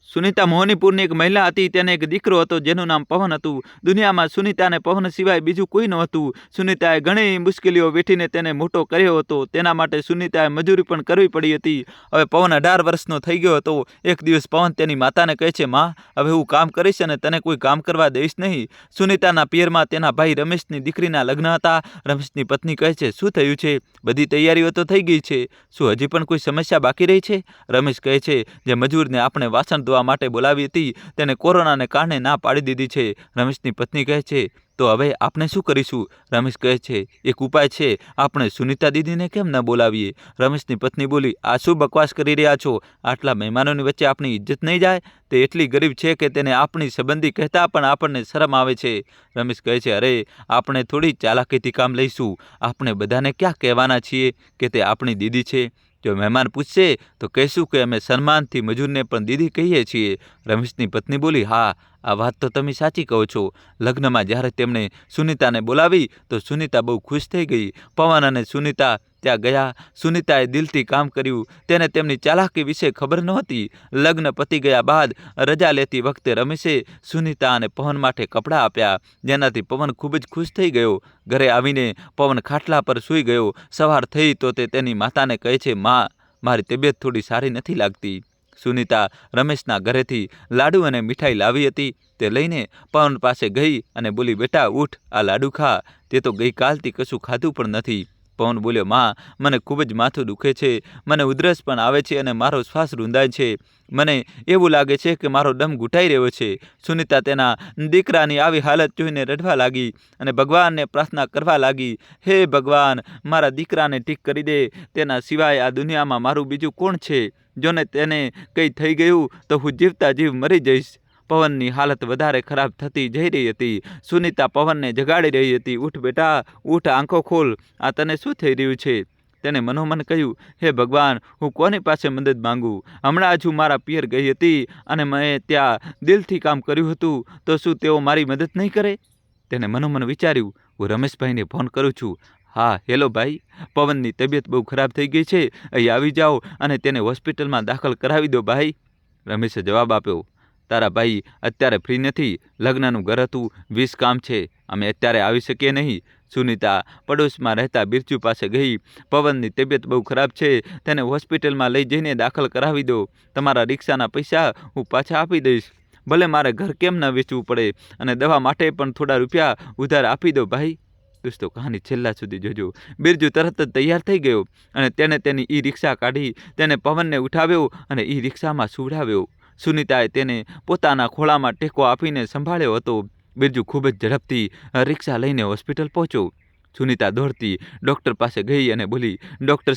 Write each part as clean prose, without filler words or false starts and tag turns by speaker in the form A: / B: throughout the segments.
A: સુનિતા મોહનીપુરની એક મહિલા હતી. તેને એક દીકરો હતો જેનું નામ પવન હતું. દુનિયામાં સુનિતા અને પવન સિવાય બીજું કોઈ નહોતું. સુનિતાએ ઘણી મુશ્કેલીઓ વેઠીને તેને મોટો કર્યો હતો. તેના માટે સુનિતાએ મજૂરી પણ કરવી પડી હતી. હવે પવન 18 વર્ષનો થઈ ગયો હતો. એક દિવસ પવન તેની માતાને કહે છે, માં, હવે હું કામ કરીશ અને તને કોઈ કામ કરવા દઈશ નહીં. સુનિતાના પિયરમાં તેના ભાઈ રમેશની દીકરીના લગ્ન હતા. રમેશની પત્ની કહે છે, શું થયું છે? બધી તૈયારીઓ તો થઈ ગઈ છે. શું હજી પણ કોઈ સમસ્યા બાકી રહી છે? રમેશ કહે છે, જે મજૂરને આપણે વાસણ ધોવા માટે બોલાવી હતી તેને કોરોનાને કારણે ના પાડી દીધી છે. રમેશની પત્ની કહે છે, તો હવે આપણે શું કરીશું? રમેશ કહે છે, એક ઉપાય છે, આપણે સુનિતા દીદીને કેમ ન બોલાવીએ? રમેશની પત્ની બોલી, આ શું બકવાસ કરી રહ્યા છો? આટલા મહેમાનોની વચ્ચે આપણી ઇજ્જત નહીં જાય? તે એટલી ગરીબ છે કે તેને આપણી સંબંધી કહેતા પણ આપણને શરમ આવે છે. રમેશ કહે છે, અરે, આપણે થોડી ચાલાકીથી કામ લઈશું. આપણે બધાને ક્યાં કહેવાના છીએ કે તે આપણી દીદી છે? જો મહેમાન પૂછશે તો કહીશું કે અમે સન્માનથી મજૂરને પણ દીદી કહીએ છીએ. રમેશની પત્ની બોલી, હા, આ વાત તો તમે સાચી કહો છો. લગ્નમાં જ્યારે તેમણે સુનિતાને બોલાવી તો સુનિતા બહુ ખુશ થઈ ગઈ. પવન અને સુનિતા ત્યાં ગયા. સુનિતાએ દિલથી કામ કર્યું. તેને તેમની ચાલાકી વિશે ખબર નહોતી. લગ્ન પતી ગયા બાદ રજા લેતી વખતે રમેશે સુનિતા અને પવન માટે કપડાં આપ્યા, જેનાથી પવન ખૂબ જ ખુશ થઈ ગયો. ઘરે આવીને પવન ખાટલા પર સૂઈ ગયો. સવાર થઈ તો તે તેની માતાને કહે છે, માં, મારી તબિયત થોડી સારી નથી લાગતી. સુનિતા રમેશના ઘરેથી લાડુ અને મીઠાઈ લાવી હતી. તે લઈને પવન પાસે ગઈ અને બોલી, બેટા ઉઠ, આ લાડુ ખા. તે તો ગઈકાલથી કશું ખાધું પણ નથી. પવન બોલ્યો, માં, મને ખૂબ જ માથું દુખે છે, મને ઉધરસ પણ આવે છે અને મારો શ્વાસ રૂંધાય છે. મને એવું લાગે છે કે મારો દમ ઘૂંટાઈ રહ્યો છે. સુનિતા તેના દીકરાની આવી હાલત જોઈને રડવા લાગી અને ભગવાનને પ્રાર્થના કરવા લાગી, હે ભગવાન, મારા દીકરાને ઠીક કરી દે. તેના સિવાય આ દુનિયામાં મારું બીજું કોણ છે? જોને તેને કંઈ થઈ ગયું તો હું જીવતા જીવ મરી જઈશ. પવનની હાલત વધારે ખરાબ થતી જઈ રહી હતી. સુનિતા પવનને જગાડી રહી હતી, ઉઠ બેટા, ઉઠ, આંખો ખોલ, આ તને શું થઈ રહ્યું છે? તેને મનોમન કહ્યું, હે ભગવાન, હું કોની પાસે મદદ માંગુ? હમણાં જ હું મારા પિયર ગઈ હતી અને મેં ત્યાં દિલથી કામ કર્યું હતું, તો શું તેઓ મારી મદદ નહીં કરે? તેને મનોમન વિચાર્યું, હું રમેશભાઈને ફોન કરું છું. હા, હેલો ભાઈ, પવનની તબિયત બહુ ખરાબ થઈ ગઈ છે, અહીં આવી જાઓ અને તેને હોસ્પિટલમાં દાખલ કરાવી દો ભાઈ. રમેશે જવાબ આપ્યો, તારા ભાઈ અત્યારે ફ્રી નથી, લગ્નનું ઘર હતું, 20 કામ છે, અમે અત્યારે આવી શકીએ નહીં. સુનિતા પડોશમાં રહેતા બિરજુ પાસે ગઈ. પવનની તબિયત બહુ ખરાબ છે, તેને હોસ્પિટલમાં લઈ જઈને દાખલ કરાવી દો. તમારા રિક્ષાના પૈસા હું પાછા આપી દઈશ. ભલે મારે ઘર કેમ ન વેચવું પડે અને દવા માટે પણ થોડા રૂપિયા ઉધાર આપી દો ભાઈ. દોસ્તો, કહાની છેલ્લા સુધી જોજો. બિરજુ તરત જ તૈયાર થઈ ગયો અને તેને તેની ઈ રિક્ષા કાઢી. તેને પવનને ઉઠાવ્યો અને ઈ રિક્ષામાં સુવડાવ્યો. સુનિતાએ તેને પોતાના ખોળામાં ટેકો આપીને સંભાળ્યો હતો. બિરજુ ખૂબ જ ઝડપથી રિક્ષા લઈને હોસ્પિટલ પહોંચ્યો. સુનિતા દોડતી ડૉક્ટર પાસે ગઈ અને બોલી, ડૉક્ટર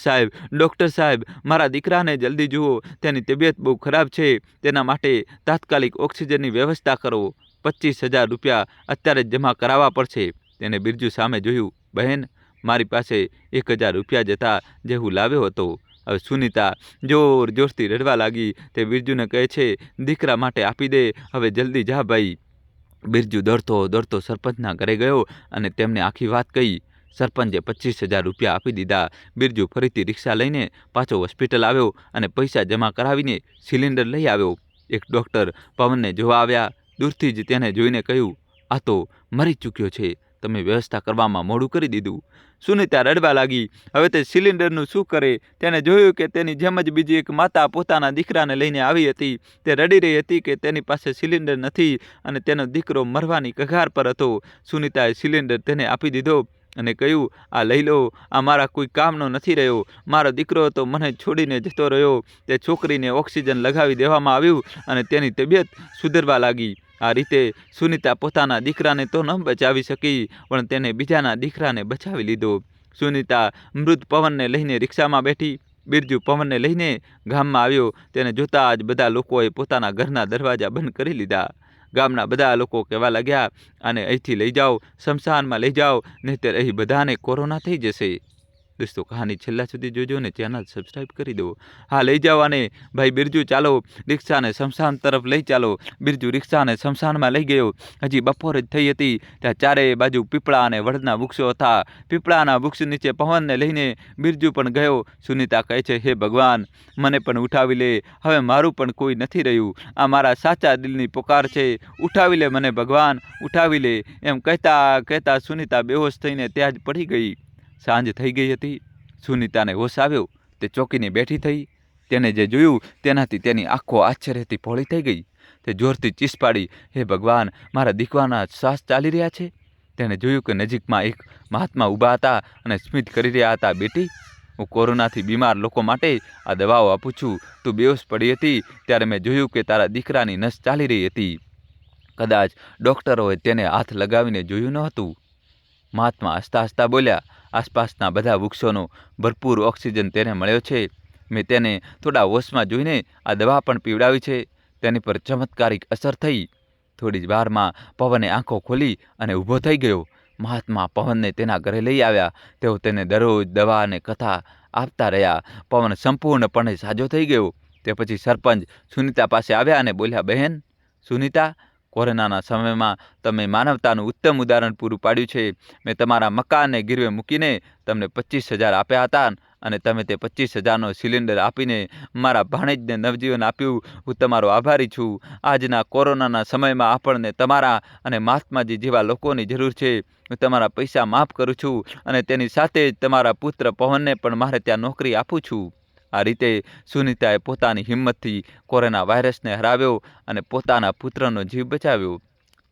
A: સાહેબ, મારા દીકરાને જલ્દી જુઓ, તેની તબિયત બહુ ખરાબ છે, તેના માટે તાત્કાલિક ઓક્સિજનની વ્યવસ્થા કરો. 25,000 રૂપિયા અત્યારે જ જમા કરાવવા પડશે. તેને બિરજુ સામે જોયું, બહેન, મારી પાસે 1,000 રૂપિયા જ હતા જે હું લાવ્યો હતો. હવે સુનિતા જોર જોરથી રડવા લાગી. તે બિરજુને કહે છે, દીકરા માટે આપી દે, હવે જલ્દી જા ભાઈ. બિરજુ દોડતો દોડતો સરપંચના ઘરે ગયો અને તેમને આખી વાત કહી. સરપંચે 25,000 રૂપિયા આપી દીધા. બિરજુ ફરીથી રિક્ષા લઈને પાછો હોસ્પિટલ આવ્યો અને પૈસા જમા કરાવીને સિલિન્ડર લઈ આવ્યો. એક ડૉક્ટર પવનને જોવા આવ્યા. દૂરથી જ તેને જોઈને કહ્યું, આ તો મરી ચૂક્યો છે, તમે વ્યવસ્થા કરવામાં મોડું કરી દીધું. સુનિતા રડવા લાગી. હવે તે સિલિન્ડરનું શું કરે? તેને જોયું કે તેની જેમ જ બીજી એક માતા પોતાના દીકરાને લઈને આવી હતી. તે રડી રહી હતી કે તેની પાસે સિલિન્ડર નથી અને તેનો દીકરો મરવાની કગાર પર હતો. સુનિતાએ સિલિન્ડર તેને આપી દીધો અને કહ્યું, આ લઈ લો, આ મારા કોઈ કામનો નથી રહ્યો. મારો દીકરો તો મને છોડીને જતો રહ્યો. તે છોકરીને ઓક્સિજન લગાવી દેવામાં આવ્યું અને તેની તબિયત સુધરવા લાગી. આ રીતે સુનિતા પોતાના દીકરાને તો ન બચાવી શકી, પણ તેને બીજાના દીકરાને બચાવી લીધો. સુનિતા મૃત પવનને લઈને રિક્ષામાં બેઠી. બિરજુ પવનને લઈને ગામમાં આવ્યો. તેને જોતાં જ બધા લોકોએ પોતાના ઘરના દરવાજા બંધ કરી લીધા. ગામના બધા લોકો કહેવા લાગ્યા, આને અહીંથી લઈ જાઓ, સ્મશાનમાં લઈ જાઓ, નહીંતર અહીં બધાને કોરોના થઈ જશે. દોસ્તો કહાની છેલ્લા સુધી જોજો ને ચેનલ સબસ્ક્રાઈબ કરી દો. હા લઈ જાઓ અને ભાઈ બિરજુ ચાલો રિક્ષાને શમશાન તરફ લઈ ચાલો. બિરજુ રિક્ષાને શમશાનમાં લઈ ગયો. હજી બપોર જ થઈ હતી ત્યાં ચારેય બાજુ પીપળા અને વડના વૃક્ષો હતા. પીપળાના વૃક્ષ નીચે પવનને લઈને બિરજુ પણ ગયો. સુનિતા કહે છે, હે ભગવાન મને પણ ઉઠાવી લે, હવે મારું પણ કોઈ નથી રહ્યું. આ મારા સાચા દિલની પુકાર છે, ઉઠાવી લે મને ભગવાન, ઉઠાવી લે. એમ કહેતા કહેતા સુનિતા બેહોશ થઈને ત્યાં જ પડી ગઈ. સાંજ થઈ ગઈ હતી. સુનિતાને હોશ આવ્યો. તે ચોકીને બેઠી થઈ. તેને જે જોયું તેનાથી તેની આંખો આશ્ચર્યથી પહોળી થઈ ગઈ. તે જોરથી ચીસ પાડી, હે ભગવાન મારા દીકરાના શ્વાસ ચાલી રહ્યા છે. તેણે જોયું કે નજીકમાં એક મહાત્મા ઊભા હતા અને સ્મિત કરી રહ્યા હતા. બેટી, હું કોરોનાથી બીમાર લોકો માટે આ દવાઓ આપું છું. તું બેહોશ પડી હતી ત્યારે મેં જોયું કે તારા દીકરાની નસ ચાલી રહી હતી. કદાચ ડૉક્ટરોએ તેને હાથ લગાવીને જોયું ન હતું. મહાત્મા હસતા હસતા બોલ્યા, આસપાસના બધા વૃક્ષોનો ભરપૂર ઓક્સિજન તેને મળ્યો છે. મેં તેને થોડા હોશમાં જોઈને આ દવા પણ પીવડાવી છે. તેની પર ચમત્કારિક અસર થઈ. થોડી જ વારમાં પવને આંખો ખોલી અને ઊભો થઈ ગયો. મહાત્મા પવનને તેના ઘરે લઈ આવ્યા. તેઓ તેને દરરોજ દવા અને કથા આપતા રહ્યા. પવન સંપૂર્ણપણે સાજો થઈ ગયો. તે પછી સરપંચ સુનિતા પાસે આવ્યા અને બોલ્યા, બહેન સુનિતા, કોરોનાના સમયમાં તમે માનવતાનું ઉત્તમ ઉદાહરણ પૂરું પાડ્યું છે. મેં તમારા મકાનને ગીરવે મૂકીને તમને 25,000 આપ્યા હતા અને તમે તે 25,000નો સિલિન્ડર આપીને મારા ભાણેજને નવજીવન આપ્યું. હું તમારો આભારી છું. આજના કોરોનાના સમયમાં આપણને તમારા અને મહાત્માજી જેવા લોકોની જરૂર છે. હું તમારા પૈસા માફ કરું છું અને તેની સાથે જ તમારા પુત્ર પવનને પણ મારે ત્યાં નોકરી આપું છું. આ રીતે સુનિતાએ પોતાની હિંમતથી કોરોના વાયરસને હરાવ્યો અને પોતાના પુત્રનો જીવ બચાવ્યો.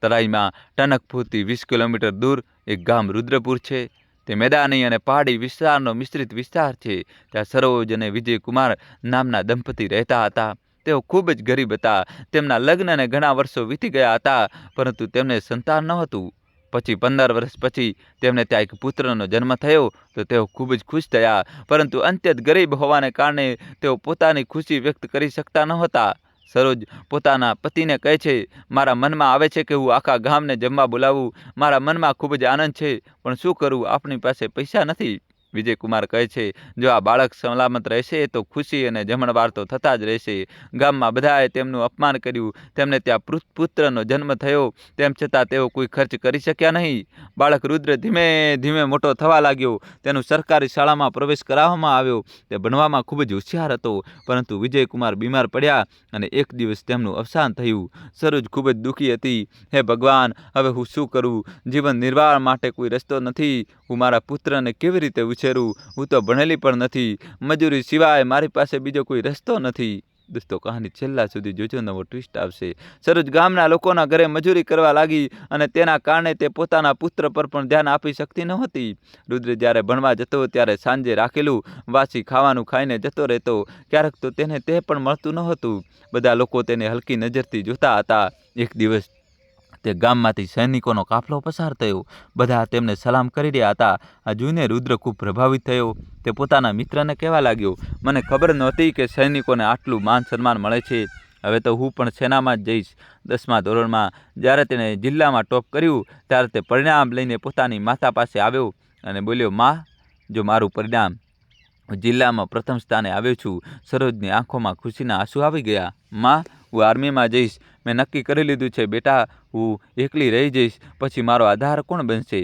A: તરાઈમાં ટનકપુરથી 20 કિલોમીટર દૂર એક ગામ રુદ્રપુર છે. તે મેદાની અને પહાડી વિસ્તારનો મિશ્રિત વિસ્તાર છે. ત્યાં સરોજ અને વિજયકુમાર નામના દંપતી રહેતા હતા. તેઓ ખૂબ જ ગરીબ હતા. તેમના લગ્નને ઘણા વર્ષો વીતી ગયા હતા, પરંતુ તેમને સંતાન ન હતું. પછી 15 વર્ષ પછી તેમને ત્યાં એક પુત્રનો જન્મ થયો તો તેઓ ખૂબ જ ખુશ થયા, પરંતુ અત્યંત ગરીબ હોવાને કારણે તેઓ પોતાની ખુશી વ્યક્ત કરી શકતા ન હતા. સરોજ પોતાના પતિને કહે છે, મારા મનમાં આવે છે કે હું આખા ગામને જમવા બોલાવું. મારા મનમાં ખૂબ જ આનંદ છે, પણ શું કરું, આપણી પાસે પૈસા નથી. વિજયકુમાર કહે છે, જો આ બાળક સલામત રહેશે તો ખુશી અને જમણવાર તો થતા જ રહેશે. ગામમાં બધાએ તેમનું અપમાન કર્યું. તેમને ત્યાં પુત્રનો જન્મ થયો, તેમ છતાં તેઓ કોઈ ખર્ચ કરી શક્યા નહીં. બાળક રુદ્ર ધીમે ધીમે મોટો થવા લાગ્યો. તેનું સરકારી શાળામાં પ્રવેશ કરાવવામાં આવ્યો. તે ભણવામાં ખૂબ જ હોશિયાર હતો, પરંતુ વિજયકુમાર બીમાર પડ્યા અને એક દિવસ તેમનું અવસાન થયું. સરોજ ખૂબ જ દુઃખી હતી. હે ભગવાન, હવે હું શું કરું? જીવન નિર્વાહ માટે કોઈ રસ્તો નથી. હું મારા પુત્રને કેવી રીતે ઉછેરું? હું તો ભણેલી પણ નથી. મજૂરી સિવાય મારી પાસે બીજો કોઈ રસ્તો નથી. દોસ્તો કહાની છેલ્લા સુધી જોજો, નવો ટ્વિસ્ટ આવશે. સરોજ ગામના લોકોના ઘરે મજૂરી કરવા લાગી અને તેના કારણે તે પોતાના પુત્ર પર પણ ધ્યાન આપી શકતી નહોતી. રુદ્ર જ્યારે ભણવા જતો ત્યારે સાંજે રાખેલું વાસી ખાવાનું ખાઈને જતો રહેતો. ક્યારેક તો તેને તે પણ મળતું નહોતું. બધા લોકો તેને હલકી નજરથી જોતા હતા. એક દિવસ તે ગામમાંથી સૈનિકોનો કાફલો પસાર થયો. બધા તેમને સલામ કરી રહ્યા હતા. આ જોઈને રુદ્ર ખૂબ પ્રભાવિત થયો. તે પોતાના મિત્રને કહેવા લાગ્યો, મને ખબર નહોતી કે સૈનિકોને આટલું માન સન્માન મળે છે. હવે તો હું પણ સેનામાં જ જઈશ. 10મા ધોરણમાં જ્યારે તેણે જિલ્લામાં ટોપ કર્યું ત્યારે તે પરિણામ લઈને પોતાની માતા પાસે આવ્યો અને બોલ્યો, માં, જો મારું પરિણામ હું જિલ્લામાં પ્રથમ સ્થાને આવ્યો છું. સરોજની આંખોમાં ખુશીના આંસુ આવી ગયા. માં, હું આર્મીમાં જઈશ. મેં નક્કી કરી લીધું છે બેટા, હું એકલી રહી જઈશ. પછી મારો આધાર કોણ બનશે?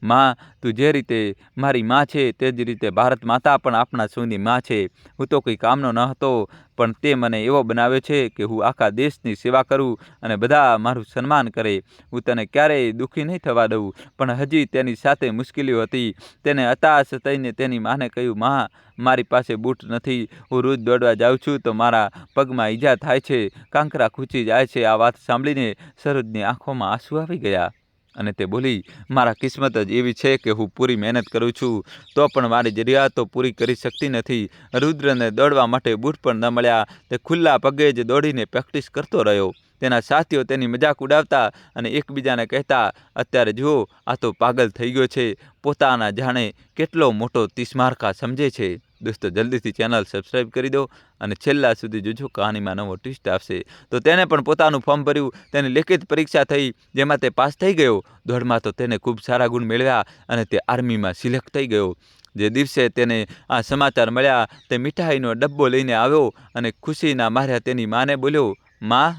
A: માં, તું જે રીતે મારી માં છે તે જ રીતે ભારત માતા પણ આપણા સૌની માં છે. હું તો કોઈ કામનો ન હતો, પણ તે મને એવો બનાવ્યો છે કે હું આખા દેશની સેવા કરું અને બધા મારું સન્માન કરે. હું તને ક્યારેય દુઃખી નહીં થવા દઉં. પણ હજી તેની સાથે મુશ્કેલીઓ હતી. તેને હતાશ થઈને તેની માને કહ્યું, માં, મારી પાસે બૂટ નથી. હું રોજ દોડવા જાઉં છું તો મારા પગમાં ઈજા થાય છે, કાંકરા ખૂંચી જાય છે. આ વાત સાંભળીને સરોજની આંખોમાં આંસુ આવી ગયા અને તે બોલી, મારા કિસ્મત જ એવી છે કે હું પૂરી મહેનત કરું છું તો પણ મારી જરૂરિયાતો પૂરી કરી શકતી નથી. રુદ્રને દોડવા માટે બૂટ પણ ન મળ્યા. તે ખુલ્લા પગે જ દોડીને પ્રેક્ટિસ કરતો રહ્યો. તેના સાથીઓ તેની મજાક ઉડાવતા અને એકબીજાને કહેતા, અત્યારે જુઓ, આ તો પાગલ થઈ ગયો છે. પોતાના જાણે કેટલો મોટો તીસ્મારકા સમજે છે. દોસ્તો જલ્દીથી ચેનલ સબસ્ક્રાઈબ કરી દો અને છેલ્લા સુધી જોજો, કહાનીમાં નવો ટ્વિસ્ટ આવશે. તો તેને પણ પોતાનું ફોર્મ ભર્યું. તેની લેખિત પરીક્ષા થઈ જેમાં તે પાસ થઈ ગયો. દોડમાં તો તેને ખૂબ સારા ગુણ મેળવ્યા અને તે આર્મીમાં સિલેક્ટ થઈ ગયો. જે દિવસે તેને આ સમાચાર મળ્યા તે મીઠાઈનો ડબ્બો લઈને આવ્યો અને ખુશીના માર્યા તેની માને બોલ્યો, માં,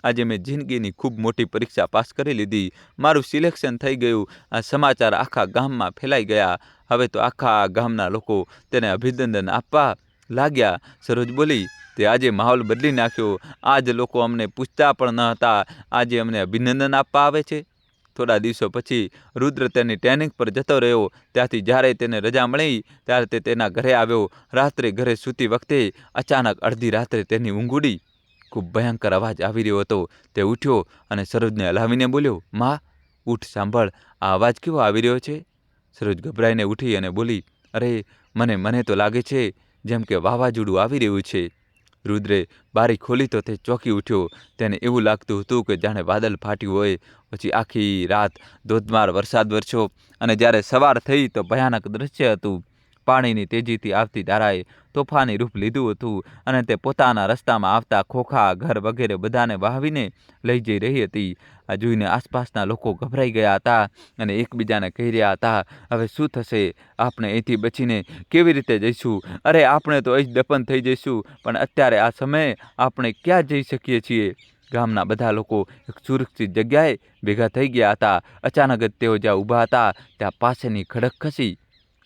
A: આજે મેં જિંદગીની ખૂબ મોટી પરીક્ષા પાસ કરી લીધી, મારું સિલેક્શન થઈ ગયું. આ સમાચાર આખા ગામમાં ફેલાઈ ગયા. હવે તો આખા ગામના લોકો તેને અભિનંદન આપવા લાગ્યા. સરોજ બોલી, તે આજે માહોલ બદલી નાખ્યો. આજ લોકો અમને પૂછતા પણ ન હતા, આજે અમને અભિનંદન આપવા આવે છે. થોડા દિવસો પછી રુદ્ર તેની ટ્રેનિંગ પર જતો રહ્યો. ત્યાંથી જ્યારે તેને રજા મળી ત્યારે તે તેના ઘરે આવ્યો. રાત્રે ઘરે સૂતી વખતે અચાનક અડધી રાત્રે તેની ઊંઘ ઉડી. ખૂબ ભયંકર અવાજ આવી રહ્યો હતો. તે ઉઠ્યો અને સરોજને હલાવીને બોલ્યો, માં, ઊઠ, સાંભળ, આ અવાજ કેવો આવી રહ્યો છે? સરોજ ગભરાઈને ઉઠી અને બોલી, અરે, મને તો લાગે છે જેમ કે વાવાઝોડું આવી રહ્યું છે. રુદ્રે બારી ખોલી તો તે ચોંકી ઉઠ્યો. તેને એવું લાગતું હતું કે જાણે વાદળ ફાટ્યું હોય. પછી આખી રાત ધોધમાર વરસાદ વરસ્યો અને જ્યારે સવાર થઈ તો ભયાનક દૃશ્ય હતું. પાણીની તેજીથી આવતી ધારાએ તોફાની રૂપ લીધું હતું અને તે પોતાના રસ્તામાં આવતા ખોખા, ઘર વગેરે બધાને વહાવીને લઈ જઈ રહી હતી. આ જોઈને આસપાસના લોકો ગભરાઈ ગયા હતા અને એકબીજાને કહી રહ્યા હતા, હવે શું થશે? આપણે અહીંથી બચીને કેવી રીતે જઈશું? અરે, આપણે તો અહીં જ દફન થઈ જઈશું. પણ અત્યારે આ સમયે આપણે ક્યાં જઈ શકીએ છીએ? ગામના બધા લોકો એક સુરક્ષિત જગ્યાએ ભેગા થઈ ગયા હતા. અચાનક જ તેઓ જ્યાં ઊભા હતા ત્યાં પાસેની ખડક ખસી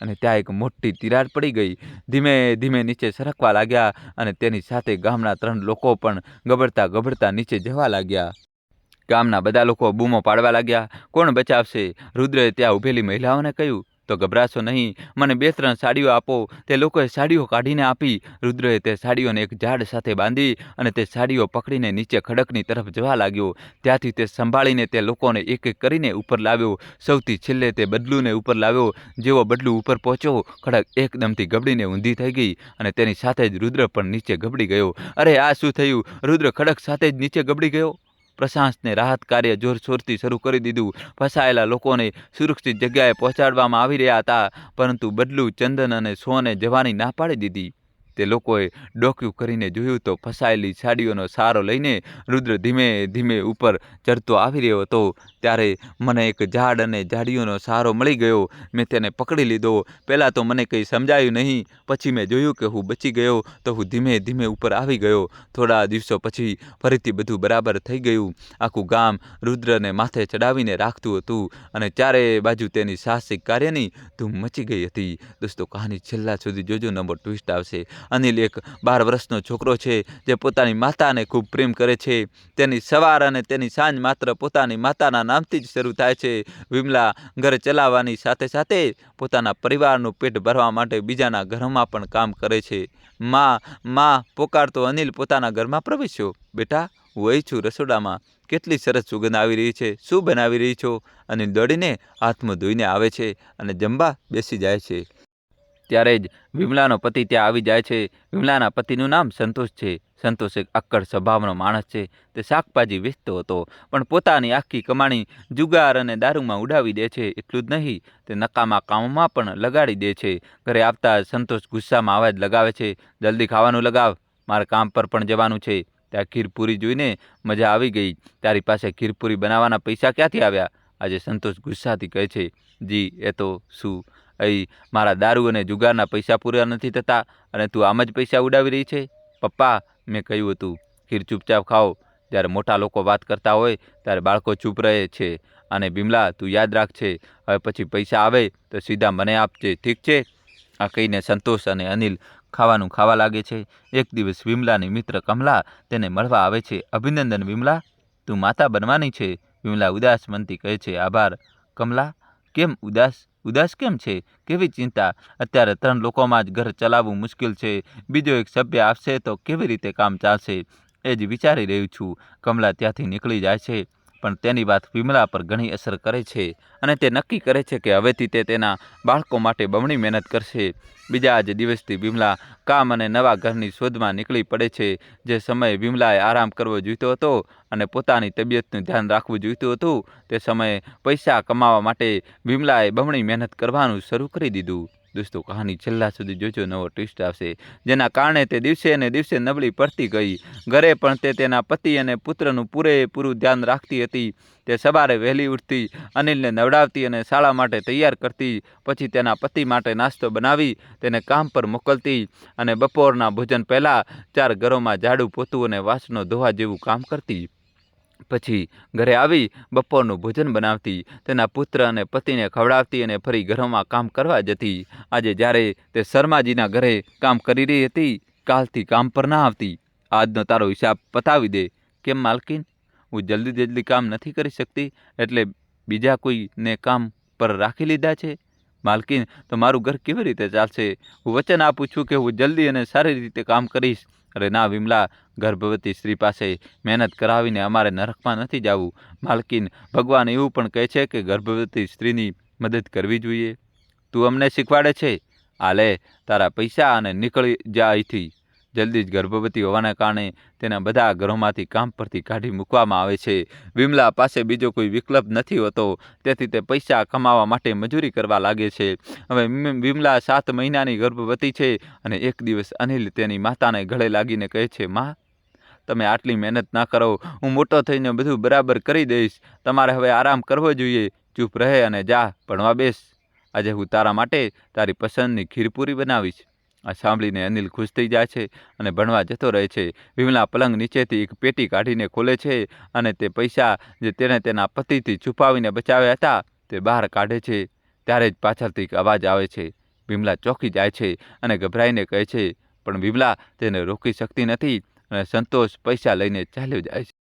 A: અને ત્યાં એક મોટી તિરાડ પડી ગઈ. ધીમે ધીમે નીચે સરકવા લાગ્યા અને તેની સાથે ગામના 3 લોકો પણ ગબડતા નીચે જવા લાગ્યા. ગામના બધા લોકો બૂમો પાડવા લાગ્યા, કોણ બચાવશે? રુદ્રએ ત્યાં ઊભેલી મહિલાઓને કહ્યું, તો ગભરાશો નહીં, મને 2-3 સાડીઓ આપો. તે લોકોએ સાડીઓ કાઢીને આપી. રુદ્રએ તે સાડીઓને એક ઝાડ સાથે બાંધી અને તે સાડીઓ પકડીને નીચે ખડકની તરફ જવા લાગ્યો. ત્યાંથી તે સંભાળીને તે લોકોને એક એક કરીને ઉપર લાવ્યો. સૌથી છેલ્લે તે બદલુને ઉપર લાવ્યો. જેવો બદલુ ઉપર પહોંચ્યો, ખડક એકદમથી ગબડીને ઊંધી થઈ ગઈ અને તેની સાથે જ રુદ્ર પણ નીચે ગબડી ગયો. અરે, આ શું થયું? રુદ્ર ખડક સાથે જ નીચે ગબડી ગયો. પ્રશાસને રાહત કાર્ય જોરશોરથી શરૂ કરી દીધું. ફસાયેલા લોકોને સુરક્ષિત જગ્યાએ પહોંચાડવામાં આવી રહ્યા હતા, પરંતુ બદલુ, ચંદન અને સોને જવાની ના પાડી દીધી. તે લોકોએ ડોક્યું કરીને જોયું તો ફસાયેલી સાડીઓનો સહારો લઈને રુદ્ર ધીમે ધીમે ઉપર ચડતો આવી રહ્યો હતો. ત્યારે મને એક ઝાડ અને ઝાડીઓનો સહારો મળી ગયો. મેં તેને પકડી લીધો. પહેલાં તો મને કંઈ સમજાયું નહીં. પછી મેં જોયું કે હું બચી ગયો તો હું ધીમે ધીમે ઉપર આવી ગયો. થોડા દિવસો પછી ફરીથી બધું બરાબર થઈ ગયું. આખું ગામ રુદ્રને માથે ચડાવીને રાખતું હતું અને ચારે બાજુ તેની સાહસિક કાર્યની ધૂમ મચી ગઈ હતી. દોસ્તો, કહાની છેલ્લા સુધી જોજો, નંબર ટ્વિસ્ટ આવશે. અનિલ એક 12 વર્ષનો છોકરો છે જે પોતાની માતાને ખૂબ પ્રેમ કરે છે. તેની સવાર અને તેની સાંજ માત્ર પોતાની માતાના નામથી જ શરૂ થાય છે. વિમલા ઘર ચલાવવાની સાથે સાથે પોતાના પરિવારનું પેટ ભરવા માટે બીજાના ઘરોમાં પણ કામ કરે છે. માં પોકારતો અનિલ પોતાના ઘરમાં પ્રવેશ્યો. બેટા, હું અહીં છું રસોડામાં. કેટલી સરસ સુગંધ આવી રહી છે. શું બનાવી રહી છો? અનિલ દોડીને હાથમાં ધોઈને આવે છે અને જમવા બેસી જાય છે. ત્યારે જ વિમલાનો પતિ ત્યાં આવી જાય છે. વિમલાના પતિનું નામ સંતોષ છે. સંતોષ એક અક્કડ સ્વભાવનો માણસ છે. તે શાકભાજી વેચતો હતો, પણ પોતાની આખી કમાણી જુગાર અને દારૂમાં ઉડાવી દે છે. એટલું જ નહીં, તે નકામા કામમાં પણ લગાડી દે છે. ઘરે આવતા સંતોષ ગુસ્સામાં અવાજ લગાવે છે, જલ્દી ખાવાનું લગાવ, મારે કામ પર પણ જવાનું છે. ત્યાં ખીરપુરી જોઈને મજા આવી ગઈ. તારી પાસે ખીરપુરી બનાવવાના પૈસા ક્યાંથી આવ્યા? આજે સંતોષ ગુસ્સાથી કહે છે, જી, એ તો શું, અહીં મારા દારૂ અને જુગારના પૈસા પૂરા નથી થતા અને તું આમ જ પૈસા ઉડાવી રહી છે? પપ્પા, મેં કહ્યું હતું ખીર ચૂપચાપ ખાઓ. જ્યારે મોટા લોકો વાત કરતા હોય ત્યારે બાળકો ચૂપ રહે છે. અને બિમલા, તું યાદ રાખજે, હવે પછી પૈસા આવે તો સીધા મને આપજે, ઠીક છે? આ કહીને સંતોષ અને અનિલ ખાવાનું ખાવા લાગે છે. એક દિવસ વિમલાની મિત્ર કમલા તેને મળવા આવે છે. અભિનંદન વિમલા, તું માતા બનવાની છે. વિમલા ઉદાસ મનથી કહે છે, આભાર. કમલા, કેમ ઉદાસ કેમ છે? કેવી ચિંતા? અત્યારે 3 લોકોમાં જ ઘર ચલાવવું મુશ્કેલ છે. બીજો એક સભ્ય આવશે તો કેવી રીતે કામ ચાલશે? એ જ વિચારી રહ્યું છું. કમલા ત્યાંથી નીકળી જાય છે, પણ તેની વાત વિમલા પર ઘણી અસર કરે છે અને તે નક્કી કરે છે કે હવેથી તે તેના બાળકો માટે બમણી મહેનત કરશે. બીજા જ દિવસથી વિમલા કામ અને નવા ઘરની શોધમાં નીકળી પડે છે. જે સમયે વિમલાએ આરામ કરવો જોઈતો હતો અને પોતાની તબિયતનું ધ્યાન રાખવું જોઈતું હતું, તે સમયે પૈસા કમાવા માટે વિમલાએ બમણી મહેનત કરવાનું શરૂ કરી દીધું. દોસ્તો કહાની છેલ્લા સુધી જોજો, નવો ટ્વિસ્ટ આવશે, જેના કારણે તે દિવસે અને દિવસે નબળી પડતી ગઈ. ઘરે પણ તે તેના પતિ અને પુત્રનું પૂરેપૂરું ધ્યાન રાખતી હતી. તે સવારે વહેલી ઉઠતી, અનિલને નવડાવતી અને શાળા માટે તૈયાર કરતી. પછી તેના પતિ માટે નાસ્તો બનાવી તેને કામ પર મોકલતી અને બપોરના ભોજન પહેલાં 4 ઘરોમાં ઝાડુ પોતું અને વાસણો ધોવા જેવું કામ કરતી. પછી ઘરે આવી બપોરનું ભોજન બનાવતી, તેના પુત્ર અને પતિને ખવડાવતી અને ફરી ઘરોમાં કામ કરવા જતી. આજે જ્યારે તે શર્માજીના ઘરે કામ કરી રહી હતી, કાલથી કામ પર ના આવતી. આજનો તારો હિસાબ પતાવી દે. કેમ માલકીન, હું જલ્દી કામ નથી કરી શકતી એટલે બીજા કોઈને કામ પર રાખી લીધા છે? માલકીન, તો મારું ઘર કેવી રીતે ચાલશે? હું વચન આપું છું કે હું જલ્દી અને સારી રીતે કામ કરીશ. અરે ના વિમલા, ગર્ભવતી સ્ત્રી પાસે મહેનત કરાવીને અમારે નરકમાં નથી જવું. માલકીન, ભગવાન એવું પણ કહે છે કે ગર્ભવતી સ્ત્રીની મદદ કરવી જોઈએ. તું અમને શીખવાડે છે? આ લે તારા પૈસા અને નીકળી જા અહીંથી. જલ્દી જ ગર્ભવતી હોવાના કારણે તેના બધા ઘરોમાંથી કામ પરથી કાઢી મૂકવામાં આવે છે. વિમલા પાસે બીજો કોઈ વિકલ્પ નથી હોતો, તેથી તે પૈસા કમાવા માટે મજૂરી કરવા લાગે છે. હવે વિમલા 7 મહિનાની ગર્ભવતી છે અને એક દિવસ અનિલ તેની માતાને ગળે લાગીને કહે છે, માં, તમે આટલી મહેનત ના કરો, હું મોટો થઈને બધું બરાબર કરી દઈશ. તમારે હવે આરામ કરવો જોઈએ. ચૂપ રહે અને જા ભણવા બેસ. આજે હું તારા માટે તારી પસંદની ખીરપૂરી બનાવીશ. આ સાંભળીને અનિલ ખુશ થઈ જાય છે અને ભણવા જતો રહે છે. વિમલા પલંગ નીચેથી એક પેટી કાઢીને ખોલે છે અને તે પૈસા જે તેણે તેના પતિથી છુપાવીને બચાવ્યા હતા તે બહાર કાઢે છે. ત્યારે જ પાછળથી એક અવાજ આવે છે. વિમલા ચોંકી જાય છે અને ગભરાઈને કહે છે, પણ વિમલા તેને રોકી શકતી નથી અને સંતોષ પૈસા લઈને ચાલ્યો જાય છે.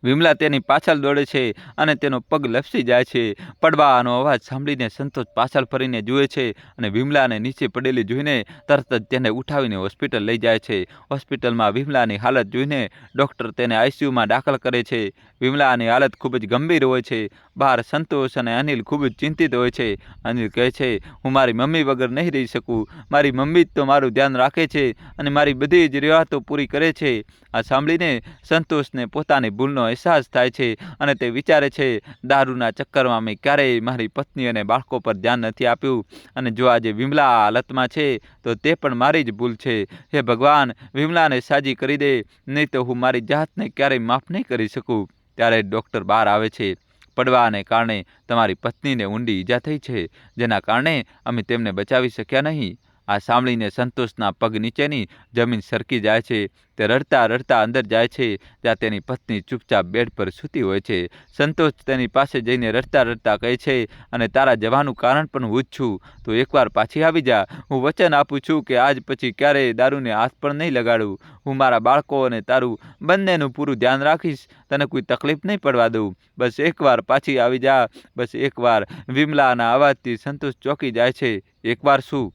A: વિમલા તેની પાછળ દોડે છે અને તેનો પગ લપસી જાય છે. પડવાનો અવાજ સાંભળીને સંતોષ પાછળ ફરીને જુએ છે અને વિમલાને નીચે પડેલી જોઈને તરત જ તેને ઉઠાવીને હોસ્પિટલ લઈ જાય છે. હોસ્પિટલમાં વિમલાની હાલત જોઈને ડૉક્ટર તેને આઈસીયુમાં દાખલ કરે છે. વિમલાની હાલત ખૂબ જ ગંભીર હોય છે. બહાર સંતોષ અને અનિલ ખૂબ જ ચિંતિત હોય છે. અનિલ કહે છે, હું મારી મમ્મી વગર નહીં રહી શકું. મારી મમ્મી જ તો મારું ધ્યાન રાખે છે અને મારી બધી જ જરૂરિયાતો પૂરી કરે છે. આ સાંભળીને સંતોષને પોતાની ભૂલનો અહેસાસ થાય છે અને તે વિચારે છે, દારૂના ચક્કરમાં મેં ક્યારેય મારી પત્ની અને બાળકો પર ધ્યાન નથી આપ્યું અને જો આજે વિમલા આ હાલતમાં છે તો તે પણ મારી જ ભૂલ છે. હે ભગવાન, વિમલાને સાજી કરી દે, નહીં તો હું મારી જાતને ક્યારેય માફ નહીં કરી શકું. ત્યારે ડૉક્ટર બહાર આવે છે. પડવાને કારણે તમારી પત્નીને ઊંડી ઈજા થઈ છે, જેના કારણે અમે તેમને બચાવી શક્યા નહીં. આ સાંભળીને સંતોષના પગ નીચેની જમીન સરકી જાય છે. તે રડતા રડતા અંદર જાય છે. ત્યાં તેની પત્ની ચૂપચાપ બેડ પર સૂતી હોય છે. સંતોષ તેની પાસે જઈને રડતા રડતા કહે છે, અને તારા જવાનું કારણ પણ હું જ છું. તો એકવાર પાછી આવી જા. હું વચન આપું છું કે આજ પછી ક્યારેય દારૂને હાથ પણ નહીં લગાડું. હું મારા બાળકો અને તારું બંનેનું પૂરું ધ્યાન રાખીશ. તને કોઈ તકલીફ નહીં પડવા દઉં. બસ એકવાર પાછી આવી જા. બસ એકવાર. વિમલાના અવાજથી સંતોષ ચોંકી જાય છે. એકવાર શું?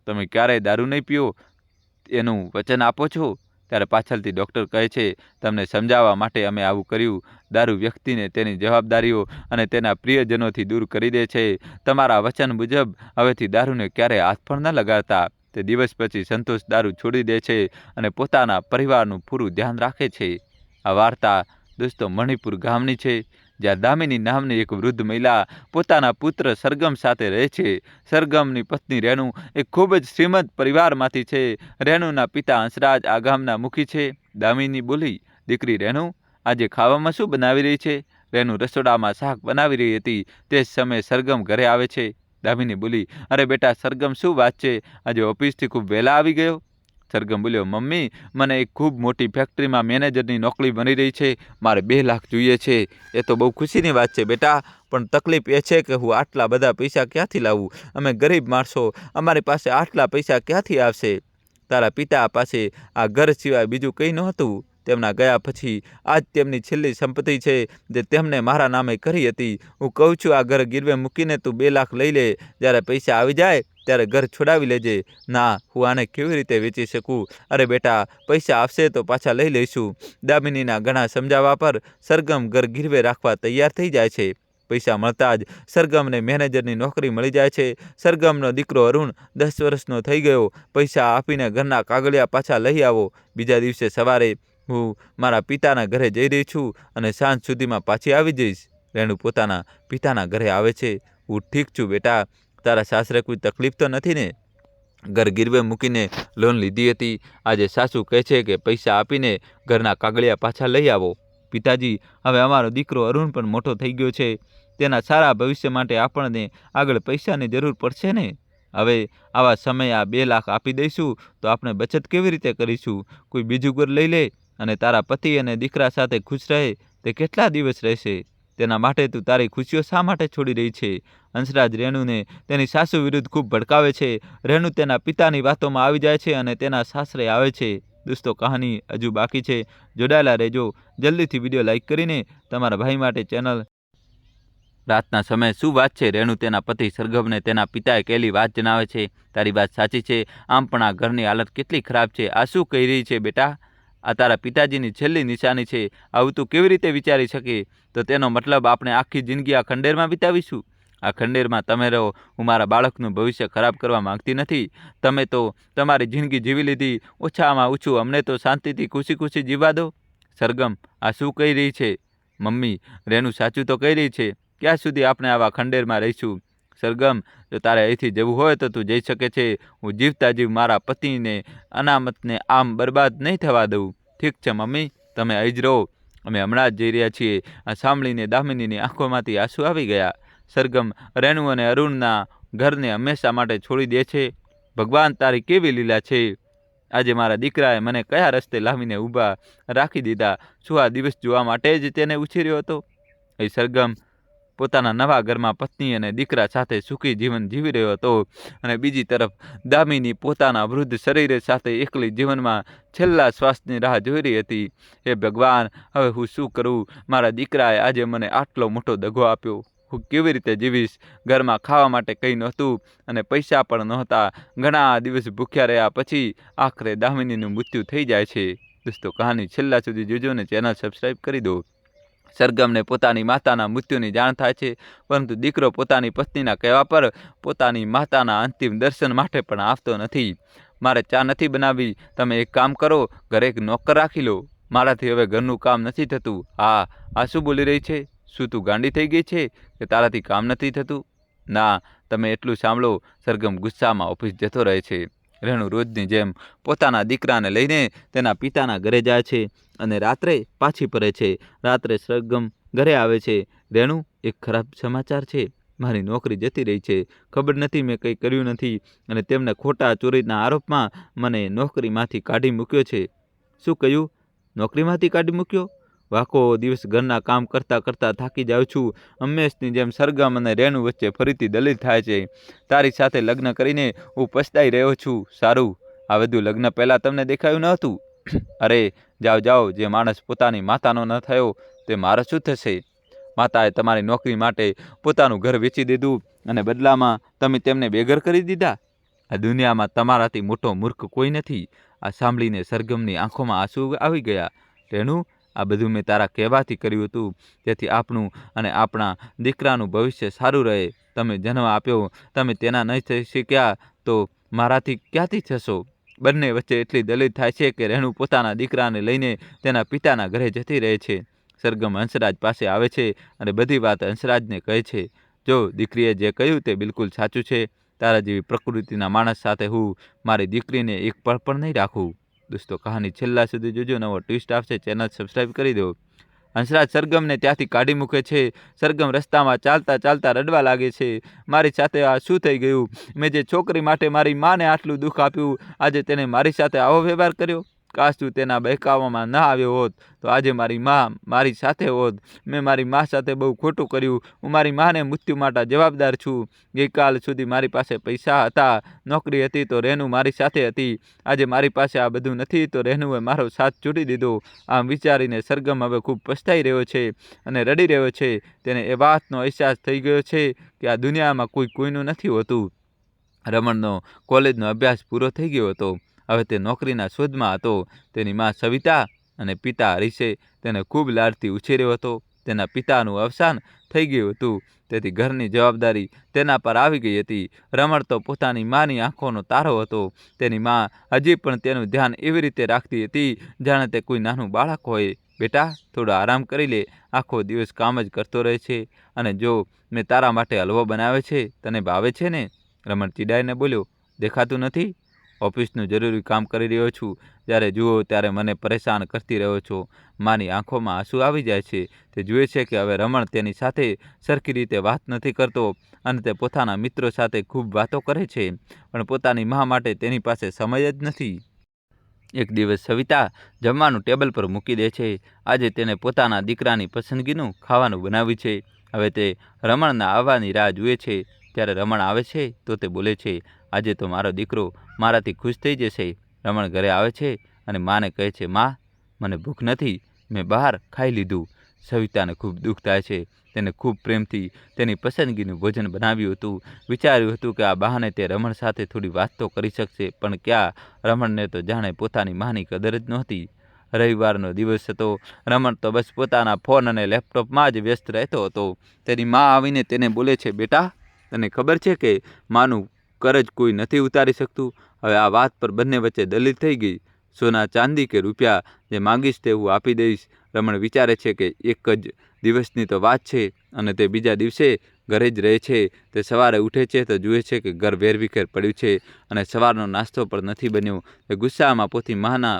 A: તમે ક્યારેય દારૂ નહીં પીઓ એનું વચન આપો છો? ત્યારે પાછળથી ડૉક્ટર કહે છે, તમને સમજાવવા માટે અમે આવું કર્યું. દારૂ વ્યક્તિને તેની જવાબદારીઓ અને તેના પ્રિયજનોથી દૂર કરી દે છે. તમારા વચન મુજબ હવેથી દારૂને ક્યારેય હાથ પણ ન લગાડતા. તે દિવસ પછી સંતોષ દારૂ છોડી દે છે અને પોતાના પરિવારનું પૂરું ધ્યાન રાખે છે. આ વાર્તા દોસ્તો મણિપુર ગામની છે, જ્યાં દામિની નામની એક વૃદ્ધ મહિલા પોતાના પુત્ર સરગમ સાથે રહે છે. સરગમની પત્ની રેણુ એક ખૂબ જ શ્રીમંત પરિવારમાંથી છે. રેણુના પિતા હંસરાજ આ ગામના મુખી છે. દામિની બોલી, દીકરી રેણુ, આજે ખાવામાં શું બનાવી રહી છે? રેણુ રસોડામાં શાક બનાવી રહી હતી. તે જ સમયે સરગમ ઘરે આવે છે. દામિની બોલી, અરે બેટા સરગમ, શું વાત છે? આજે ઓફિસથી ખૂબ વહેલા આવી ગયો? સરગમ બોલ્યો, મમ્મી, મને એક ખૂબ મોટી ફેક્ટરીમાં મેનેજરની નોકરી મળી રહી છે. મારે 2 લાખ જોઈએ છે. એ તો બહુ ખુશીની વાત છે બેટા, પણ તકલીફ એ છે કે હું આટલા બધા પૈસા ક્યાંથી લાવું? અમે ગરીબ માણસો, અમારી પાસે આટલા પૈસા ક્યાંથી આવશે? તારા પિતા પાસે આ ઘર સિવાય બીજું કંઈ નહોતું. તેમના ગયા પછી આજ તેમની છેલ્લી સંપત્તિ છે જે તેમને મારા નામે કરી હતી. હું કહું છું, આ ઘર ગીરવે મૂકીને તું 2 લાખ લઈ લે. જ્યારે પૈસા આવી જાય ત્યારે ઘર છોડાવી લેજે. ના, હું આને કેવી રીતે વેચી શકું? અરે બેટા, પૈસા આવશે તો પાછા લઈ લઈશું. દામિનીના ઘણા સમજાવવા પર સરગમ ઘર ગીરવે રાખવા તૈયાર થઈ જાય છે. પૈસા મળતા જ સરગમને મેનેજરની નોકરી મળી જાય છે. સરગમનો દીકરો અરુણ 10 વર્ષનો થઈ ગયો. પૈસા આપીને ઘરના કાગળિયા પાછા લઈ આવો. બીજા દિવસે સવારે હું મારા પિતાના ઘરે જઈ રહી છું અને સાંજ સુધીમાં પાછી આવી જઈશ. રેણુ પોતાના પિતાના ઘરે આવે છે. હું ઠીક છું બેટા, તારા સાસરે કોઈ તકલીફ તો નથી ને? ઘર ગીરવે મૂકીને લોન લીધી હતી. આજે સાસુ કહે છે કે પૈસા આપીને ઘરના કાગળિયા પાછા લઈ આવો. પિતાજી, હવે અમારો દીકરો અરુણ પણ મોટો થઈ ગયો છે. તેના સારા ભવિષ્ય માટે આપણને આગળ પૈસાની જરૂર પડશે ને. હવે આવા સમયે આ 2 લાખ આપી દઈશું તો આપણે બચત કેવી રીતે કરીશું? કોઈ બીજું ઘર લઈ લે અને તારા પતિ અને દીકરા સાથે ખુશ રહે તે કેટલા દિવસ રહેશે? તેના માટે તું તારી ખુશીઓ શા માટે છોડી રહી છે? હંસરાજ રેણુને તેની સાસુ વિરુદ્ધ ખૂબ ભડકાવે છે. રેણુ તેના પિતાની વાતોમાં આવી જાય છે અને તેના સાસરે આવે છે. દોસ્તો, કહાની હજુ બાકી છે. જોડાયેલા રહેજો. જલ્દીથી વિડીયો લાઈક કરીને તમારા ભાઈ માટે ચેનલ. રાતના સમયે શું વાત છે? રેણુ તેના પતિ સરગમને તેના પિતાએ કહેલી વાત જણાવે છે. તારી વાત સાચી છે. આમ પણ આ ઘરની હાલત કેટલી ખરાબ છે. આ શું કહી રહી છે બેટા? આ તારા પિતાજીની છેલ્લી નિશાની છે. આવું તું કેવી રીતે વિચારી શકે? તો તેનો મતલબ આપણે આખી જિંદગી આ ખંડેરમાં વિતાવીશું? આ ખંડેરમાં તમે રહો. હું મારા બાળકનું ભવિષ્ય ખરાબ કરવા માંગતી નથી. તમે તો તમારી જિંદગી જીવી લીધી. ઓછામાં ઓછું અમને તો શાંતિથી ખુશી ખુશી જીવવા દો. સરગમ આ શું કહી રહી છે? મમ્મી, રેણુ સાચું તો કહી રહી છે. ક્યાં સુધી આપણે આવા ખંડેરમાં રહીશું? સરગમ, જો તારે અહીંથી જવું હોય તો તું જઈ શકે છે. હું જીવતા જીવ મારા પતિને અનામતને આમ બરબાદ નહીં થવા દઉં. ઠીક છે મમ્મી, તમે અહીં જ રહો. અમે હમણાં જ જઈ રહ્યા છીએ. આ સાંભળીને દામિનીની આંખોમાંથી આંસુ આવી ગયા. સરગમ રેણુ અને અરુણના ઘરને હંમેશા માટે છોડી દે છે. ભગવાન, તારી કેવી લીલા છે. આજે મારા દીકરાએ મને કયા રસ્તે લાવીને ઊભા રાખી દીધા. શું આ દિવસ જોવા માટે જ તેને ઉછેર્યો હતો? એ સરગમ પોતાના નવા ઘરમાં પત્ની અને દીકરા સાથે સુખી જીવન જીવી રહ્યો હતો અને બીજી તરફ દામિની પોતાના વૃદ્ધ શરીર સાથે એકલી જીવનમાં છેલ્લા શ્વાસની રાહ જોઈ રહી હતી. હે ભગવાન, હવે હું શું કરું? મારા દીકરાએ આજે મને આટલો મોટો દગો આપ્યો. હું કેવી રીતે જીવીશ? ઘરમાં ખાવા માટે કંઈ નહોતું અને પૈસા પણ નહોતા. ઘણા દિવસ ભૂખ્યા રહ્યા પછી આખરે દામિનીનું મૃત્યુ થઈ જાય છે. દોસ્તો, કહાની છેલ્લા સુધી જોજો અને ચેનલ સબસ્ક્રાઈબ કરી દો. સરગમને પોતાની માતાના મૃત્યુની જાણ થાય છે, પરંતુ દીકરો પોતાની પત્નીના કહેવા પર પોતાની માતાના અંતિમ દર્શન માટે પણ આવતો નથી. મારે ચા નથી બનાવવી. તમે એક કામ કરો, ઘરે એક નોકર રાખી લો. મારાથી હવે ઘરનું કામ નથી થતું. હા, આ શું બોલી રહી છે? શું તું ગાંડી થઈ ગઈ છે કે તારાથી કામ નથી થતું? ના, તમે એટલું સાંભળો. સરગમ ગુસ્સામાં ઓફિસ જતો રહે છે. રેણુ રોજની જેમ પોતાના દીકરાને લઈને તેના પિતાના ઘરે જાય છે અને રાત્રે પાછી ફરે છે. રાત્રે સરગમ ઘરે આવે છે. રેણુ, એક ખરાબ સમાચાર છે. મારી નોકરી જતી રહી છે. ખબર નથી, મેં કંઈ કર્યું નથી અને તેમને ખોટા ચોરીના આરોપમાં મને નોકરીમાંથી કાઢી મૂક્યો છે. શું કહ્યું? નોકરીમાંથી કાઢી મૂક્યો? આખો દિવસ ઘરના કામ કરતાં કરતાં થાકી જાઉં છું. હંમેશની જેમ સરગમ અને રેણુ વચ્ચે ફરીથી દલીલ થાય છે. તારી સાથે લગ્ન કરીને હું પછતાઈ રહ્યો છું. સારું, આ બધું લગ્ન પહેલાં તમને દેખાયું ન હતું? અરે જાઓ જાઓ, જે માણસ પોતાની માતાનો ન થયો તે મારો શું થશે? માતાએ તમારી નોકરી માટે પોતાનું ઘર વેચી દીધું અને બદલામાં તમે તેમને બેઘર કરી દીધા. આ દુનિયામાં તમારાથી મોટો મૂર્ખ કોઈ નથી. આ સાંભળીને સરગમની આંખોમાં આંસુ આવી ગયા. રેણુ, આ બધું મેં તારા કહેવાથી કર્યું હતું, જેથી આપણું અને આપણા દીકરાનું ભવિષ્ય સારું રહે. તમે જન્મ આપ્યો, તમે તેના નહીં થઈ શક્યા તો મારાથી ક્યાંથી થશો? બંને વચ્ચે એટલી દલીલ થાય છે કે રેણુ પોતાના દીકરાને લઈને તેના પિતાના ઘરે જતી રહે છે. સરગમ હંસરાજ પાસે આવે છે અને બધી વાત હંસરાજને કહે છે. જો દીકરીએ જે કહ્યું તે બિલકુલ સાચું છે. તારા જેવી પ્રકૃતિના માણસ સાથે હું મારી દીકરીને એક પળ પણ નહીં રાખું. દોસ્તો, કહાની છેલ્લા સુધી જોજો. નવો ટ્વિસ્ટ આવશે. ચેનલ સબસ્ક્રાઈબ કરી દો. હંસરાજ સરગમને ત્યાંથી કાઢી મૂકે છે. સરગમ રસ્તામાં ચાલતા ચાલતા રડવા લાગે છે. મારી સાથે આ શું થઈ ગયું? મેં જે છોકરી માટે મારી માને આટલું દુઃખ આપ્યું, આજે તેને મારી સાથે આવો વ્યવહાર કર્યો. કાશ તું તેના બહેકાવામાં ન આવ્યો હોત તો આજે મારી મા મારી સાથે હોત. મેં મારી મા સાથે બહુ ખોટું કર્યું. હું મારી માને મૃત્યુ માટે જવાબદાર છું. ગઈકાલ સુધી મારી પાસે પૈસા હતા, નોકરી હતી તો રેણુ મારી સાથે હતી. આજે મારી પાસે આ બધું નથી તો રેણુએ મારો સાથ છોડી દીધો. આમ વિચારીને સરગમ હવે ખૂબ પછતાઈ રહ્યો છે અને રડી રહ્યો છે. તેને એ વાતનો અહેસાસ થઈ ગયો છે કે આ દુનિયામાં કોઈનું નથી હોતું. રમણનો કોલેજનો અભ્યાસ પૂરો થઈ ગયો હતો. હવે તે નોકરીના શોધમાં હતો. તેની મા સવિતા અને પિતા હરીશે તેને ખૂબ લાડથી ઉછેર્યો હતો. તેના પિતાનું અવસાન થઈ ગયું હતું, તેથી ઘરની જવાબદારી તેના પર આવી ગઈ હતી. રમણ તો પોતાની માની આંખોનો તારો હતો. તેની મા હજી પણ તેનું ધ્યાન એવી રીતે રાખતી હતી જાણે તે કોઈ નાનું બાળક હોય. બેટા, થોડો આરામ કરી લે. આખો દિવસ કામ જ કરતો રહે છે અને જો મેં તારા માટે હલવો બનાવ્યો છે, તને ભાવે છે ને? રમણ ચીડાઈને બોલ્યો. દેખાતું નથી? ઓફિસનું જરૂરી કામ કરી રહ્યો છું, જ્યારે જુઓ ત્યારે મને પરેશાન કરતી રહ્યો છો. મારી આંખોમાં આંસુ આવી જાય છે. તે જુએ છે કે હવે રમણ તેની સાથે સરખી રીતે વાત નથી કરતો અને તે પોતાના મિત્રો સાથે ખૂબ વાતો કરે છે, પણ પોતાની મા માટે તેની પાસે સમય જ નથી. એક દિવસ સવિતા જમવાનું ટેબલ પર મૂકી દે છે. આજે તેને પોતાના દીકરાની પસંદગીનું ખાવાનું બનાવ્યું છે. હવે તે રમણના આવવાની રાહ જુએ છે. ત્યારે રમણ આવે છે તો તે બોલે છે, આજે તો મારો દીકરો મારાથી ખુશ થઈ જશે. રમણ ઘરે આવે છે અને માને કહે છે, મા, મને ભૂખ નથી, મેં બહાર ખાઈ લીધું. સવિતાને ખૂબ દુઃખ થાય છે. તેને ખૂબ પ્રેમથી તેની પસંદગીનું ભોજન બનાવ્યું હતું. વિચાર્યું હતું કે આ બહાને તે રમણ સાથે થોડી વાત તો કરી શકશે, પણ ક્યાં, રમણને તો જાણે પોતાની માની કદર જ નહોતી. રવિવારનો દિવસ હતો. રમણ તો બસ પોતાના ફોન અને લેપટોપમાં જ વ્યસ્ત રહેતો હતો. તેની મા આવીને તેને બોલે છે, બેટા, તને ખબર છે કે માનું કરજ કોઈ નથી ઉતારી શકતું. હવે આ વાત પર બંને વચ્ચે દલીલ થઈ ગઈ. સોના, ચાંદી કે રૂપિયા, જે માંગીશ તે હું આપી દઈશ. રમણ વિચારે છે કે એક જ દિવસની તો વાત છે અને તે બીજા દિવસે ઘરે જ રહે છે. તે સવારે ઉઠે છે તો જુએ છે કે ઘર વેરવિખેર પડ્યું છે અને સવારનો નાસ્તો પણ નથી બન્યો. તે ગુસ્સામાં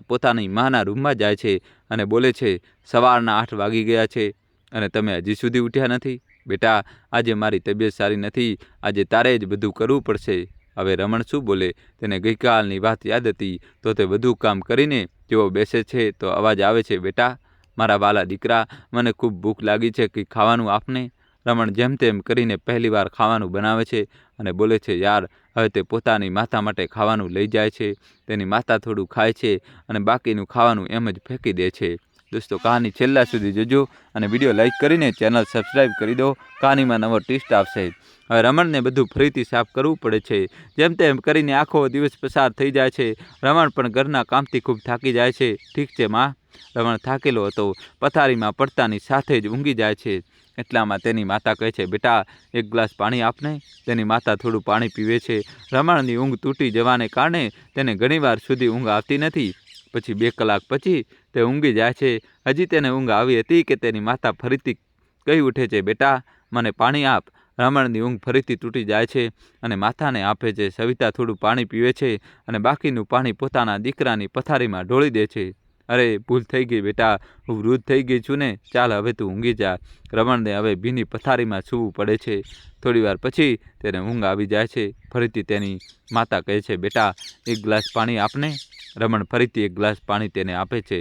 A: પોતાની માના રૂમમાં જાય છે અને બોલે છે, સવારના 8 વાગી ગયા છે અને તમે હજી સુધી ઉઠ્યા નથી? બેટા, આજે મારી તબિયત સારી નથી. આજે તારે જ બધું કરવું પડશે. હવે રમણ શું બોલે? તેને ગઈકાલની વાત યાદ હતી તો તે વધુ કામ કરીને તેઓ બેસે છે તો અવાજ આવે છે, બેટા, મારા વાલા દીકરા, મને ખૂબ ભૂખ લાગી છે, કંઈ ખાવાનું આપને. રમણ જેમ તેમ કરીને પહેલીવાર ખાવાનું બનાવે છે અને બોલે છે, યાર. હવે તે પોતાની માતા માટે ખાવાનું લઈ જાય છે. તેની માતા થોડું ખાય છે અને બાકીનું ખાવાનું એમ જ ફેંકી દે છે. દોસ્તો, કહાની છેલ્લા સુધી જોજો અને વિડીયો લાઈક કરીને ચેનલ સબસ્ક્રાઈબ કરી દો. કહાનીમાં નવો ટ્વિસ્ટ આવશે. હવે રમણને બધું ફરીથી સાફ કરવું પડે છે. જેમ તેમ કરીને આખો દિવસ પસાર થઈ જાય છે. રમણ પણ ઘરના કામથી ખૂબ થાકી જાય છે. ઠીક છે માં. રમણ થાકેલો હતો. પથારીમાં પડતાની સાથે જ ઊંઘી જાય છે. એટલામાં તેની માતા કહે છે, બેટા, એક ગ્લાસ પાણી આપને. તેની માતા થોડું પાણી પીવે છે. રમણની ઊંઘ તૂટી જવાને કારણે તેને ઘણીવાર સુધી ઊંઘ આવતી નથી. પછી 2 કલાક પછી તે ઊંઘી જાય છે. હજી તેને ઊંઘ આવી હતી કે તેની માતા ફરીથી કહી ઉઠે છે, બેટા, મને પાણી આપ. રમણની ઊંઘ ફરીથી તૂટી જાય છે અને માતાને આપે છે. સવિતા થોડું પાણી પીવે છે અને બાકીનું પાણી પોતાના દીકરાની પથારીમાં ઢોળી દે છે. અરે, ભૂલ થઈ ગઈ બેટા, હું વૃદ્ધ થઈ ગઈ છું ને, ચાલ હવે તું ઊંઘી જા. રમણને હવે ભીની પથારીમાં સૂવું પડે છે. થોડીવાર પછી તેને ઊંઘ આવી જાય છે. ફરીથી તેની માતા કહે છે, બેટા, એક ગ્લાસ પાણી આપને. રમણ ફરીથી એક ગ્લાસ પાણી તેને આપે છે.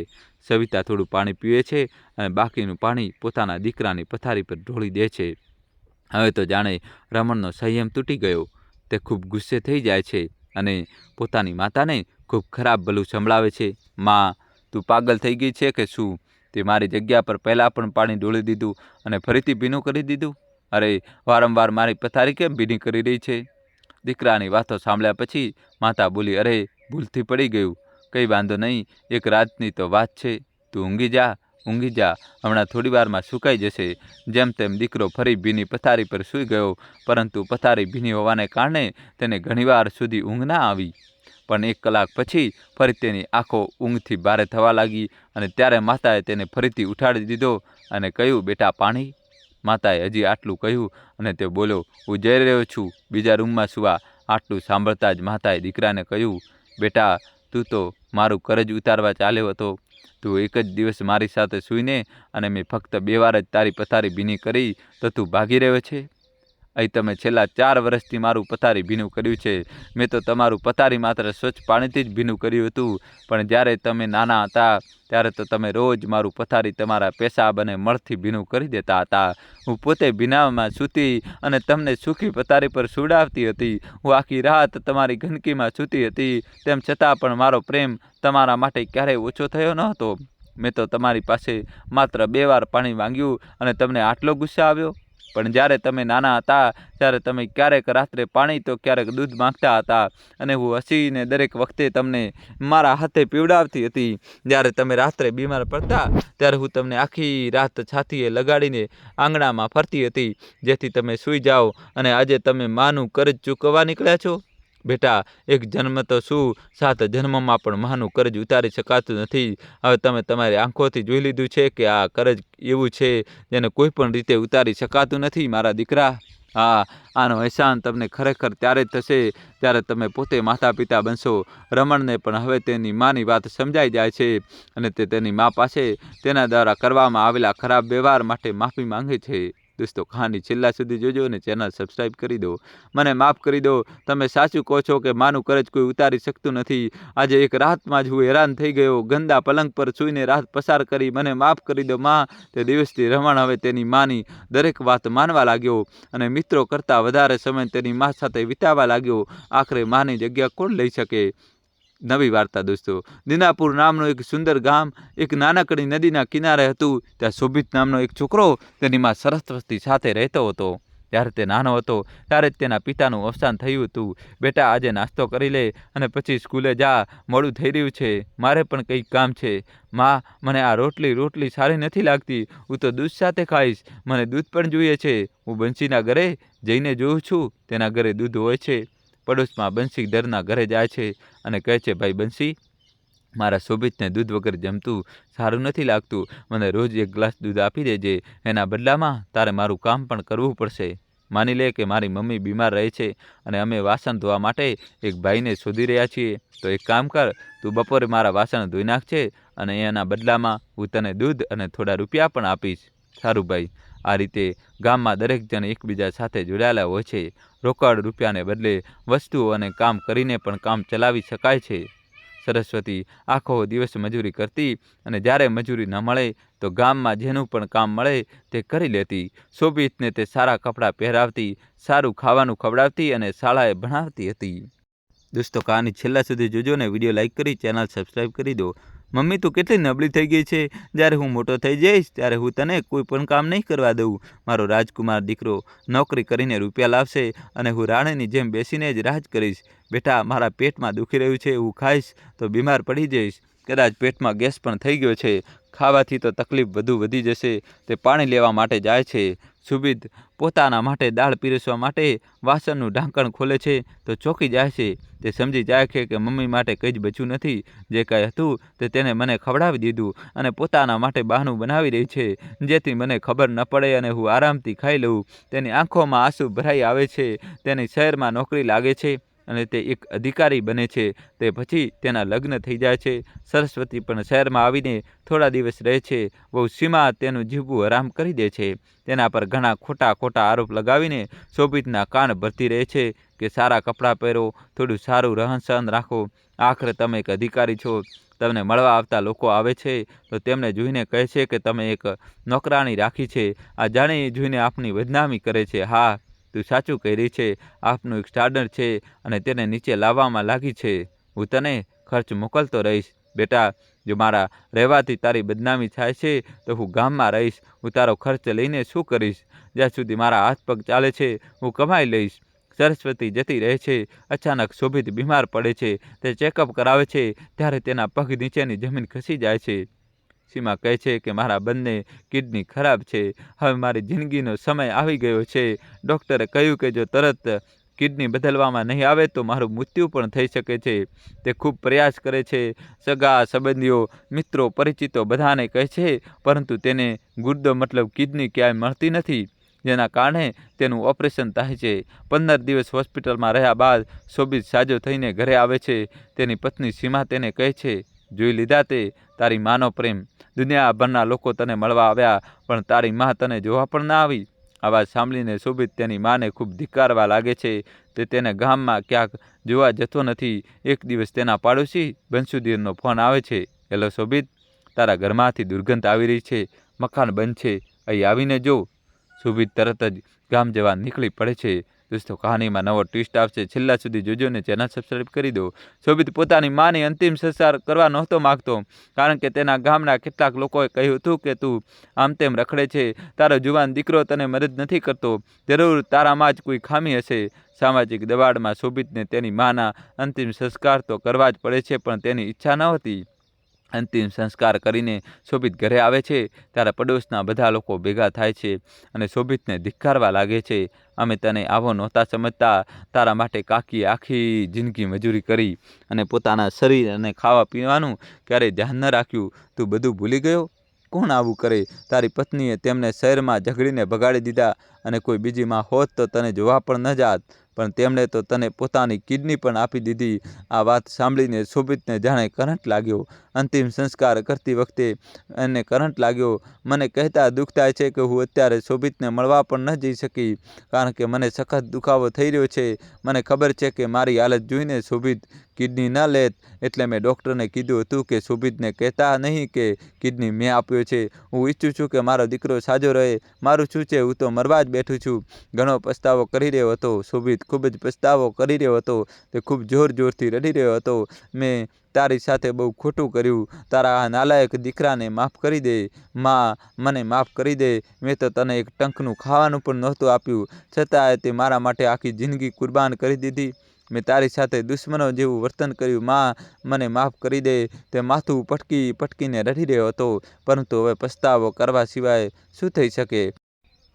A: સવિતા થોડું પાણી પીવે છે અને બાકીનું પાણી પોતાના દીકરાની પથારી પર ઢોળી દે છે. હવે તો જાણે રમણનો સંયમ તૂટી ગયો. તે ખૂબ ગુસ્સે થઈ જાય છે અને પોતાની માતાને ખૂબ ખરાબ ભલું સંભળાવે છે. માં, તું પાગલ થઈ ગઈ છે કે શું? તે મારી જગ્યા પર પહેલાં પણ પાણી ઢોળી દીધું અને ફરીથી ભીનું કરી દીધું. અરે, વારંવાર મારી પથારી કેમ ભીની કરી રહી છે? દીકરાની વાતો સાંભળ્યા પછી માતા બોલી, અરે, ભૂલથી પડી ગયું, કંઈ વાંધો નહીં, એક રાતની તો વાત છે, તું ઊંઘી જા, ઊંઘી જા, હમણાં થોડીવારમાં સુકાઈ જશે. જેમ તેમ દીકરો ફરી ભીની પથારી પર સૂઈ ગયો, પરંતુ પથારી ભીની હોવાને કારણે તેને ઘણીવાર સુધી ઊંઘ ના આવી. પણ 1 કલાક પછી ફરી તેની આંખો ઊંઘથી ભારે થવા લાગી અને ત્યારે માતાએ તેને ફરીથી ઉઠાડી દીધો અને કહ્યું, બેટા, પાણી. માતાએ હજી આટલું કહ્યું અને તે બોલ્યો, હું જઈ રહ્યો છું બીજા રૂમમાં સૂવા. આટલું સાંભળતા જ માતાએ દીકરાને કહ્યું, બેટા, તું તો મારું કરજ ઉતારવા ચાલ્યો હતો. તું એક જ દિવસ મારી સાથે સૂઈને અને મેં ફક્ત 2 વાર જ તારી પથારી ભીની કરી તો તું ભાગી રહ્યો છે. અહીં તમે છેલ્લા 4 વર્ષથી મારું પથારી ભીનું કર્યું છે. મેં તો તમારું પથારી માત્ર સ્વચ્છ પાણીથી જ ભીનું કર્યું હતું, પણ જ્યારે તમે નાના હતા ત્યારે તો તમે રોજ મારું પથારી તમારા પેશાબ અને મળથી ભીનું કરી દેતા હતા. હું પોતે ભીનામાં સૂતી અને તમને સૂકી પથારી પર સુડાવતી હતી. હું આખી રાત તમારી ગંદકીમાં સૂતી હતી. તેમ છતાં પણ મારો પ્રેમ તમારા માટે ક્યારેય ઓછો થયો ન હતો. મેં તો તમારી પાસે માત્ર 2 વાર પાણી માંગ્યું અને તમને આટલો ગુસ્સો આવ્યો. પણ જ્યારે તમે નાના હતા ત્યારે તમે ક્યારેક રાત્રે પાણી તો ક્યારેક દૂધ માંગતા હતા અને હું હસીને દરેક વખતે તમને મારા હાથે પીવડાવતી હતી. જ્યારે તમે રાત્રે બીમાર પડતા ત્યારે હું તમને આખી રાત છાતીએ લગાડીને આંગણામાં ફરતી હતી જેથી તમે સૂઈ જાઓ, અને આજે તમે માનું કરજ ચૂકવવા નીકળ્યા છો. બેટા, એક જન્મ તો શું, 7 જન્મમાં પણ માનું કરજ ઉતારી શકાતું નથી. હવે તમે તમારી આંખોથી જોઈ લીધું છે કે આ કરજ એવું છે જેને કોઈ પણ રીતે ઉતારી શકાતું નથી. મારા દીકરા, હા, આનો અહેસાન તમને ખરેખર ત્યારે જ થશે જ્યારે તમે પોતે માતા પિતા બનશો. રમણને પણ હવે તેની માની વાત સમજાઈ જાય છે અને તે તેની મા પાસે તેના દ્વારા કરવામાં આવેલા ખરાબ વ્યવહાર માટે માફી માંગે છે. દોસ્તો, કહાની છેલ્લા સુધી જોજો અને ચેનલ સબસ્ક્રાઈબ કરી દો. મને માફ કરી દો. તમે સાચું કહો છો કે માનું કરજ કોઈ ઉતારી શકતું નથી. આજે એક રાતમાં જ હું હેરાન થઈ ગયો. ગંદા પલંગ પર સૂઈને રાત પસાર કરી. મને માફ કરી દો માં. તે દિવસથી રમણ હવે તેની માની દરેક વાત માનવા લાગ્યો અને મિત્રો કરતાં વધારે સમય તેની મા સાથે વિતાવવા લાગ્યો. આખરે માની જગ્યા કોણ લઈ શકે? નવી વાર્તા દોસ્તો. દિનાપુર નામનું એક સુંદર ગામ એક નાનકડી નદીના કિનારે હતું. ત્યાં શોભિત નામનો એક છોકરો તેની મા સરસ્વતી સાથે રહેતો હતો. જ્યારે તે નાનો હતો ત્યારે જ તેના પિતાનું અવસાન થયું હતું. બેટા, આજે નાસ્તો કરી લે અને પછી સ્કૂલે જા. મોડું થઈ રહ્યું છે. મારે પણ કંઈક કામ છે. માં, મને આ રોટલી સારી નથી લાગતી. હું તો દૂધ સાથે ખાઈશ. મને દૂધ પણ જોઈએ છે. હું બંસીના ઘરે જઈને જોઉં છું. તેના ઘરે દૂધ હોય છે. પડોશમાં બંસીધરના ઘરે જાય છે અને કહે છે, ભાઈ બંસી, મારા શોભિતને દૂધ વગર જમતું સારું નથી લાગતું. મને રોજ એક ગ્લાસ દૂધ આપી દેજે. એના બદલામાં તારે મારું કામ પણ કરવું પડશે. માની લે કે મારી મમ્મી બીમાર રહે છે અને અમે વાસણ ધોવા માટે એક ભાઈને શોધી રહ્યા છીએ. તો એક કામ કર, તું બપોરે મારા વાસણ ધોઈ નાખજે અને એના બદલામાં હું તને દૂધ અને થોડા રૂપિયા પણ આપીશ. સારું ભાઈ. આ રીતે ગામમાં દરેક જણ એકબીજા સાથે જોડાયેલા હોય છે. રોકડ રૂપિયાને બદલે વસ્તુઓ અને કામ કરીને પણ કામ ચલાવી શકાય છે. સરસ્વતી આખો દિવસ મજૂરી કરતી અને જ્યારે મજૂરી ન મળે તો ગામમાં જેનું પણ કામ મળે તે કરી લેતી. શોભિતને તે સારા કપડાં પહેરાવતી, સારું ખાવાનું ખવડાવતી અને શાળાએ ભણાવતી હતી. દોસ્તો, કહાની છેલ્લા સુધી જોજો ને વિડીયો લાઈક કરી ચેનલ સબસ્ક્રાઈબ કરી દો. મમ્મી, તું કેટલી નબળી થઈ ગઈ છે. જ્યારે હું મોટો થઈ જઈશ ત્યારે હું તને કોઈ પણ કામ નહીં કરવા દઉં. મારો રાજકુમાર દીકરો નોકરી કરીને રૂપિયા લાવશે અને હું રાણીની જેમ બેસીને જ રાજ કરીશ. બેટા, મારા પેટમાં દુખી રહ્યું છે. હું ખાઈશ તો બીમાર પડી જઈશ. કદાચ પેટમાં ગેસ પણ થઈ ગયો છે. ખાવાથી તો તકલીફ વધુ વધી જશે. તે પાણી લેવા માટે જાય છે. શોભિત પોતાના માટે દાળ પીરસવા માટે વાસણનું ઢાંકણ ખોલે છે તો ચોંકી જાય છે. તે સમજી જાય છે કે મમ્મી માટે કંઈ જ બચ્યું નથી. જે કંઈ હતું તે તેને મને ખવડાવી દીધું અને પોતાના માટે બહાનું બનાવી રહી છે જેથી મને ખબર ન પડે અને હું આરામથી ખાઈ લઉં. તેની આંખોમાં આંસુ ભરાઈ આવે છે. તેની શહેરમાં નોકરી લાગે છે અને તે એક અધિકારી બને છે. તે પછી તેના લગ્ન થઈ જાય છે. સરસ્વતી પણ શહેરમાં આવીને થોડા દિવસ રહે છે. બહુ સીમા તેનું જીવવું હરામ કરી દે છે. તેના પર ઘણા ખોટા આરોપ લગાવીને શોભિતના કાન ભરતી રહે છે કે સારા કપડાં પહેરો, થોડું સારું રહન સહન રાખો. આખરે તમે એક અધિકારી છો. તમને મળવા આવતા લોકો આવે છે તો તેમને જોઈને કહે છે કે તમે એક નોકરાણી રાખી છે. આ જાણી જોઈને આપની બદનામી કરે છે. હા, તું સાચું કહી રહી છે. આપનું એક સ્ટાન્ડર્ડ છે અને તેને નીચે લાવવામાં લાગી છે. હું તને ખર્ચ મોકલતો રહીશ. બેટા, જો મારા રહેવાથી તારી બદનામી થાય છે તો હું ગામમાં રહીશ. હું તારો ખર્ચ લઈને શું કરીશ? જ્યાં સુધી મારા હાથ પગ ચાલે છે હું કમાઈ લઈશ. સરસ્વતી જતી રહે છે. અચાનક શોભિત બીમાર પડે છે. તે ચેકઅપ કરાવે છે ત્યારે તેના પગ નીચેની જમીન ખસી જાય છે. સીમા કહે છે કે મારા બંને કિડની ખરાબ છે. હવે મારી જિંદગીનો સમય આવી ગયો છે. ડૉક્ટરે કહ્યું કે જો તરત કિડની બદલવામાં નહીં આવે તો મારું મૃત્યુ પણ થઈ શકે છે. તે ખૂબ પ્રયાસ કરે છે. સગા સંબંધીઓ, મિત્રો, પરિચિતો બધાને કહે છે પરંતુ તેને ગુર્દો મતલબ કિડની ક્યાંય મળતી નથી. જેના કારણે તેનું ઓપરેશન થાય છે. 15 દિવસ હોસ્પિટલમાં રહ્યા બાદ શોભિત સાજો થઈને ઘરે આવે છે. તેની પત્ની સીમા તેને કહે છે, જોઈ લીધા તે તારી માનો પ્રેમ. દુનિયાભરના લોકો તને મળવા આવ્યા પણ તારી મા તને જોવા પણ ના આવી. આ વાત સાંભળીને શોભિત તેની માને ખૂબ ધિક્કારવા લાગે છે. તે તેને ગામમાં ક્યાંક જોવા જતો નથી. એક દિવસ તેના પાડોશી બંસુધીરનો ફોન આવે છે. હેલો શોભિત, તારા ઘરમાંથી દુર્ગંધ આવી રહી છે. મકાન બંધ છે. અહીં આવીને જો. શોભિત તરત જ ગામ જવા નીકળી પડે છે. દોસ્તો, કહાનીમાં નવો ટ્વિસ્ટ આવશે. છેલ્લા સુધી જોજો ને ચેનલ સબસ્ક્રાઈબ કરી દો. શોભિત પોતાની માની અંતિમ સંસ્કાર કરવા નહોતો માગતો કારણ કે તેના ગામના કેટલાક લોકોએ કહ્યું હતું કે તું આમ તેમ રખડે છે. તારો જુવાન દીકરો તને મદદ નથી કરતો. જરૂર તારામાં જ કોઈ ખામી હશે. સામાજિક દબાણમાં શોભિતને તેની માના અંતિમ સંસ્કાર તો કરવા જ પડે છે પણ તેની ઈચ્છા નહોતી. અંતિમ સંસ્કાર કરીને શોભિત ઘરે આવે છે ત્યારે પડોશના બધા લોકો ભેગા થાય છે અને શોભિતને ધિક્કારવા લાગે છે. અમે તને આવો નહોતા સમજતા. તારા માટે કાકીએ આખી જિંદગી મજૂરી કરી અને પોતાના શરીર અને ખાવા પીવાનું ક્યારેય ધ્યાન ન રાખ્યું. તું બધું ભૂલી ગયો? કોણ આવું કરે? તારી પત્નીએ તેમને શહેરમાં ઝઘડીને ભગાડી દીધા અને કોઈ બીજી માં હોત તો તને જોવા પણ ન જાત, પણ તેમણે તો તને પોતાની કિડની પણ આપી દીધી. આ વાત સાંભળીને શોભિતને જાણે કરંટ લાગ્યો. અંતિમ સંસ્કાર કરતી વખતે એને કરંટ લાગ્યો. મને કહેતા દુઃખ થાય છે કે હું અત્યારે શોભિતને મળવા પણ ન જઈ શકી, કારણ કે મને સખત દુખાવો થઈ રહ્યો છે. મને ખબર છે કે મારી હાલત જોઈને શોભિત કિડની ન લેત, એટલે મેં ડૉક્ટરને કીધું હતું કે શોભિતને કહેતા નહીં કે કિડની મેં આપ્યો છે. હું ઈચ્છું છું કે મારો દીકરો સાજો રહે. મારું શું છે, હું તો મરવા જ બેઠું છું. ઘણો પસ્તાવો કરી રહ્યો હતો. શોભિત ખૂબ જ પસ્તાવો કરી રહ્યો હતો. તે ખૂબ જોરથી રડી રહ્યો હતો. મેં તારી સાથે બહુ ખોટું કર્યું. તારા આ નાલાયક દીકરાને માફ કરી દે. માં, મને માફ કરી દે. મેં તો તને એક ટંકનું ખાવાનું પણ નહોતું આપ્યું, છતાંય તે મારા માટે આખી જિંદગી કુરબાન કરી દીધી. મેં તારી સાથે દુશ્મનો જેવું વર્તન કર્યું. માં, મને માફ કરી દે. તે માથું પટકીને રડી રહ્યો હતો, પરંતુ હવે પસ્તાવો કરવા સિવાય શું થઈ શકે.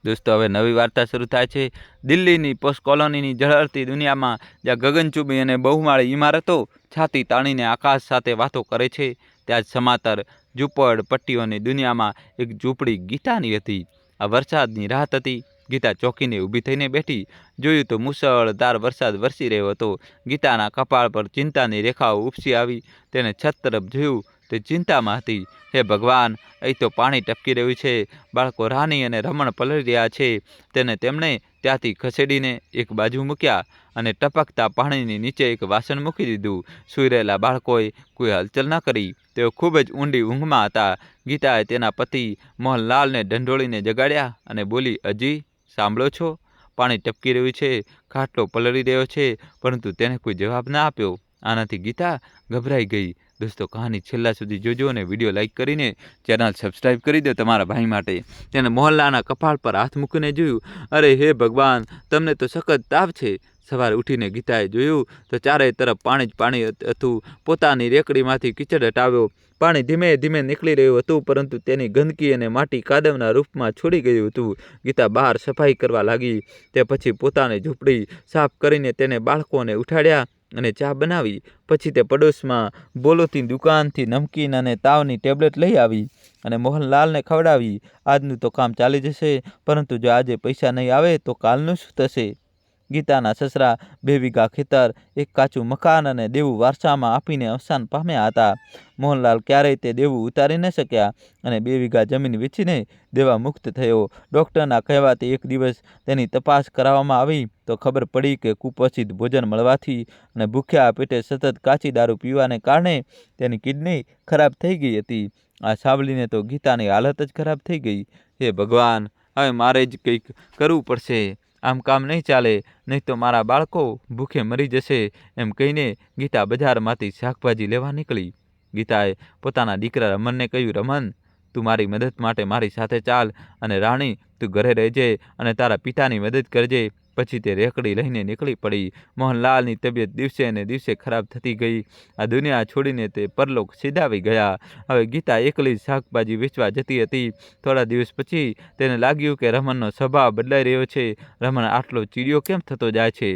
A: દોસ્તો, હવે નવી વાર્તા શરૂ થાય છે. દિલ્હીની પોસ્ટ કોલોનીની ઝળહળતી દુનિયામાં, જ્યાં ગગનચુંબી અને બહુમાળી ઇમારતો છાતી તાણીને આકાશ સાથે વાતો કરે છે, ત્યાં જ સમાતર ઝૂંપડપટ્ટીઓની દુનિયામાં એક ઝૂંપડી ગીતાની હતી. આ વરસાદની રાત હતી. ગીતા ચોંકીને ઊભી થઈને બેઠી. જોયું તો મુશળધાર વરસાદ વરસી રહ્યો હતો. ગીતાના કપાળ પર ચિંતાની રેખાઓ ઉપસી આવી. તેને છત તરફ જોયું. તે ચિંતામાં હતી. હે ભગવાન, અહીં તો પાણી ટપકી રહ્યું છે. બાળકો રાની અને રમણ પલળી રહ્યા છે. તેમણે ત્યાંથી ખસેડીને એક બાજુ મૂક્યા અને ટપકતા પાણીની નીચે એક વાસણ મૂકી દીધું. સૂઈ રહેલા બાળકોએ કોઈ હલચલ ન કરી. તેઓ ખૂબ જ ઊંડી ઊંઘમાં હતા. ગીતાએ તેના પતિ મોહનલાલને ઢંઢોળીને જગાડ્યા અને બોલી, અજી, સાંભળો છો? પાણી ટપકી રહ્યું છે. ખાટલો પલળી રહ્યો છે. પરંતુ તેને કોઈ જવાબ ના આપ્યો. આનાથી ગીતા ગભરાઈ ગઈ. દોસ્તો, કહાની છેલ્લા સુધી જોજો અને વિડીયો લાઈક કરીને ચેનલ સબસ્ક્રાઈબ કરી દો તમારા ભાઈ માટે. તેને મોહનલાલના કપાળ પર હાથ મૂકીને જોયું. અરે હે ભગવાન, તમને તો સખત તાવ છે. સવારે ઉઠીને ગીતાએ જોયું તો ચારે તરફ પાણી જ પાણી હતું. પોતાની રેકડીમાંથી કીચડ હટાવ્યો. પાણી ધીમે ધીમે નીકળી રહ્યું હતું, પરંતુ તેની ગંદકી અને માટી કાદવના રૂપમાં છોડી ગયું હતું. ગીતા બહાર સફાઈ કરવા લાગી. તે પછી પોતાની ઝૂંપડી સાફ કરીને તેને બાળકોને ઉઠાડ્યા અને ચા બનાવી. પછી તે પડોશમાં બોલોની દુકાનથી નમકીન અને તાવની ટેબ્લેટ લઈ આવી અને મોહનલાલને ખવડાવી. આજનું તો કામ ચાલી જશે, પરંતુ જો આજે પૈસા નહીં આવે તો કાલનું શું થશે? ગીતાના સસરા 2 વીઘા ખેતર, એક કાચું મકાન અને દેવું વારસામાં આપીને અવસાન પામ્યા હતા. મોહનલાલ ક્યારેય તે દેવું ઉતારી ન શક્યા અને 2 વીઘા જમીન વેચીને દેવા મુક્ત થયો. ડૉક્ટરના કહેવાથી એક દિવસ તેની તપાસ કરાવવામાં આવી તો ખબર પડી કે કુપોષિત ભોજન મળવાથી અને ભૂખ્યા પેટે સતત કાચી દારૂ પીવાને કારણે તેની કિડની ખરાબ થઈ ગઈ હતી. આ સાંભળીને તો ગીતાની હાલત જ ખરાબ થઈ ગઈ. હે ભગવાન, હવે મારે જ કંઈક કરવું પડશે. આમ કામ નહીં ચાલે, નહીં તો મારા બાળકો ભૂખે મરી જશે. એમ કહીને ગીતા બજારમાંથી શાકભાજી લેવા નીકળી. ગીતાએ પોતાના દીકરા રમણને કહ્યું, રમણ, તું મારી મદદ માટે મારી સાથે ચાલ, અને રાણી, તું ઘરે રહેજે અને તારા પિતાની મદદ કરજે. પછી તે રેકડી લઈને નીકળી પડી. મોહનલાલની તબિયત દિવસે ને દિવસે ખરાબ થતી ગઈ. આ દુનિયા છોડીને તે પરલોક સીધાવી ગયા. હવે ગીતા એકલી જ શાકભાજી વેચવા જતી હતી. થોડા દિવસ પછી તેને લાગ્યું કે રમણનો સ્વભાવ બદલાઈ રહ્યો છે. રમણ આટલો ચીડિયો કેમ થતો જાય છે?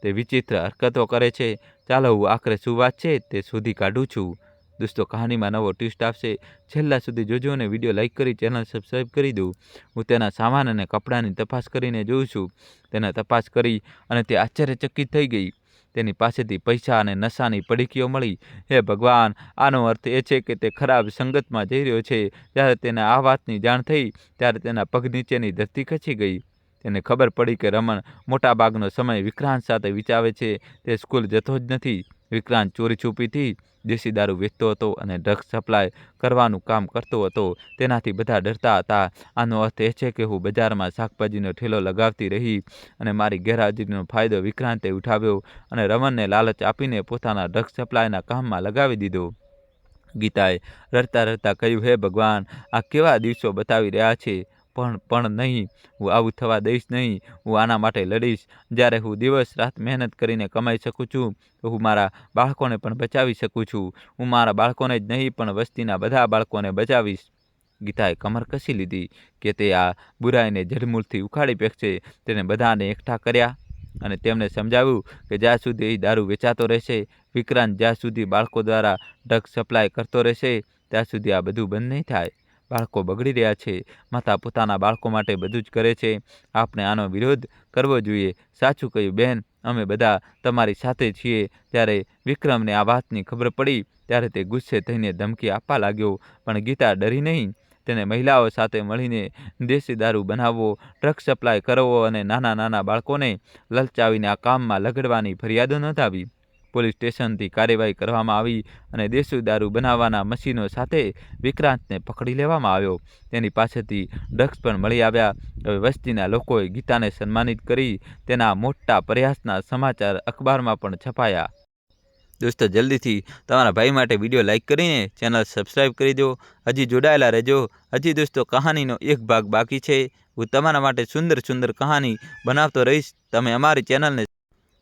A: તે વિચિત્ર હરકતો કરે છે. ચાલો, હું આખરે શું વાત છે તે શોધી કાઢું છું. દોસ્તો, કહાનીમાં નવો ટ્વિસ્ટ આવશે. છેલ્લા સુધી જોજો અને વિડીયો લાઈક કરી ચેનલ સબસ્ક્રાઈબ કરી દો. હું તેના સામાન અને કપડાની તપાસ કરીને જોઉં છું. તેને તપાસ કરી અને તે આશ્ચર્યચકિત થઈ ગઈ. તેની પાસેથી પૈસા અને નશાની પડીકીઓ મળી. હે ભગવાન, આનો અર્થ એ છે કે તે ખરાબ સંગતમાં જઈ રહ્યો છે. જ્યારે તેને આ વાતની જાણ થઈ ત્યારે તેના પગ નીચેની ધરતી ખસી ગઈ. તેને ખબર પડી કે રમણ મોટાભાગનો સમય વિક્રાંત સાથે વિતાવે છે. તે સ્કૂલ જતો જ નથી. વિક્રાંત ચોરી છુપીથી દેશી દારૂ વેચતો હતો અને ડ્રગ્સ સપ્લાય કરવાનું કામ કરતો હતો. તેનાથી બધા ડરતા હતા. આનો અર્થ એ છે કે હું બજારમાં શાકભાજીનો ઠેલો લગાવતી રહી અને મારી ગેરહાજરીનો ફાયદો વિક્રાંતે ઉઠાવ્યો અને રમણને લાલચ આપીને પોતાના ડ્રગ્સ સપ્લાયના કામમાં લગાવી દીધો. ગીતાએ રડતા રડતા કહ્યું, હે ભગવાન, આ કેવા દિવસો બતાવી રહ્યા છે? પણ નહીં, હું આવું થવા દઈશ નહીં. હું આના માટે લડીશ. જ્યારે હું દિવસ રાત મહેનત કરીને કમાઈ શકું છું તો હું મારા બાળકોને પણ બચાવી શકું છું. હું મારા બાળકોને જ નહીં પણ વસ્તીના બધા બાળકોને બચાવીશ. ગીતાએ કમર કસી લીધી કે તે આ બુરાઈને જડમૂળથી ઉખાડી ફેંકશે. તેને બધાને એકઠા કર્યા અને તેમને સમજાવ્યું કે જ્યાં સુધી દારૂ વેચાતો રહેશે, વિક્રાંત જ્યાં સુધી બાળકો દ્વારા ડ્રગ્સ સપ્લાય કરતો રહેશે, ત્યાં સુધી આ બધું બંધ નહીં થાય. બાળકો બગડી રહ્યા છે. માતા પોતાના બાળકો માટે બધું જ કરે છે. આપણે આનો વિરોધ કરવો જોઈએ. સાચું કહ્યું બહેન, અમે બધા તમારી સાથે છીએ. ત્યારે વિક્રમને આ વાતની ખબર પડી ત્યારે તે ગુસ્સે થઈને ધમકી આપવા લાગ્યો. પણ ગીતા ડરી નહીં. તેને મહિલાઓ સાથે મળીને દેશી દારૂ બનાવવો, ડ્રગ સપ્લાય કરવો અને નાના નાના બાળકોને લલચાવીને આ કામમાં લગાડવાની ફરિયાદો નોંધાવી. પોલીસ સ્ટેશનથી કાર્યવાહી કરવામાં આવી અને દેશી દારૂ બનાવવાના મશીનો સાથે વિક્રાંતને પકડી લેવામાં આવ્યો. તેની પાસેથી ડ્રગ્સ પણ મળી આવ્યા. હવે વસ્તીના લોકોએ ગીતાને સન્માનિત કરી. તેના મોટા પ્રયાસના સમાચાર અખબારમાં પણ છપાયા. દોસ્તો, જલ્દીથી તમારા ભાઈ માટે વિડીયો લાઇક કરીને ચેનલ સબસ્ક્રાઈબ કરી દો. હજી જોડાયેલા રહેજો. હજી દોસ્તો કહાનીનો એક ભાગ બાકી છે. હું તમારા માટે સુંદર સુંદર કહાની બનાવતો રહીશ. તમે અમારી ચેનલને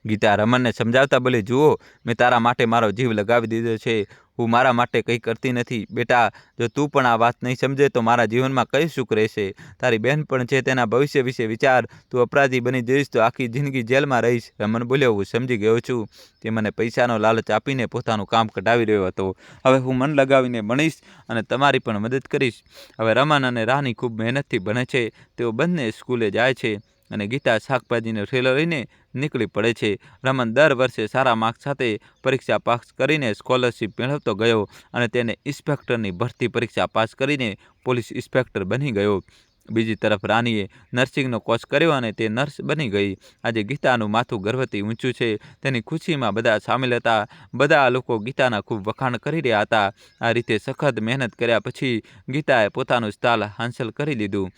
A: ગીતા રમણને સમજાવતા બોલે, જુઓ, મેં તારા માટે મારો જીવ લગાવી દીધો છે. હું મારા માટે કંઈ કરતી નથી. બેટા, જો તું પણ આ વાત નહીં સમજે તો મારા જીવનમાં કઈ સુખ રહેશે? તારી બહેન પણ છે, તેના ભવિષ્ય વિશે વિચાર. તું અપરાધી બની જઈશ તો આખી જિંદગી જેલમાં રહીશ. રમણ બોલ્યો, હું સમજી ગયો છું. તે મને પૈસાનો લાલચ આપીને પોતાનું કામ કઢાવી રહ્યો હતો. હવે હું મન લગાવીને ભણીશ અને તમારી પણ મદદ કરીશ. હવે રમણ અને રાની ખૂબ મહેનતથી ભણે છે. તેઓ બંને સ્કૂલે જાય છે અને ગીતા શાકભાજીનો થેલો લઈને નીકળી પડે છે. રમણ દર વર્ષે સારા માર્ક્સ સાથે પરીક્ષા પાસ કરીને સ્કોલરશિપ મેળવતો ગયો અને તેને ઇન્સ્પેક્ટરની ભરતી પરીક્ષા પાસ કરીને પોલીસ ઇન્સ્પેક્ટર બની ગયો. બીજી તરફ રાનીએ નર્સિંગનો કોર્સ કર્યો અને તે નર્સ બની ગઈ. આજે ગીતાનું માથું ગર્વથી ઊંચું છે. તેની ખુશીમાં બધા સામેલ હતા. બધા લોકો ગીતાના ખૂબ વખાણ કરી રહ્યા હતા. આ રીતે સખત મહેનત કર્યા પછી ગીતાએ પોતાનું સ્થાન હાંસલ કરી લીધું.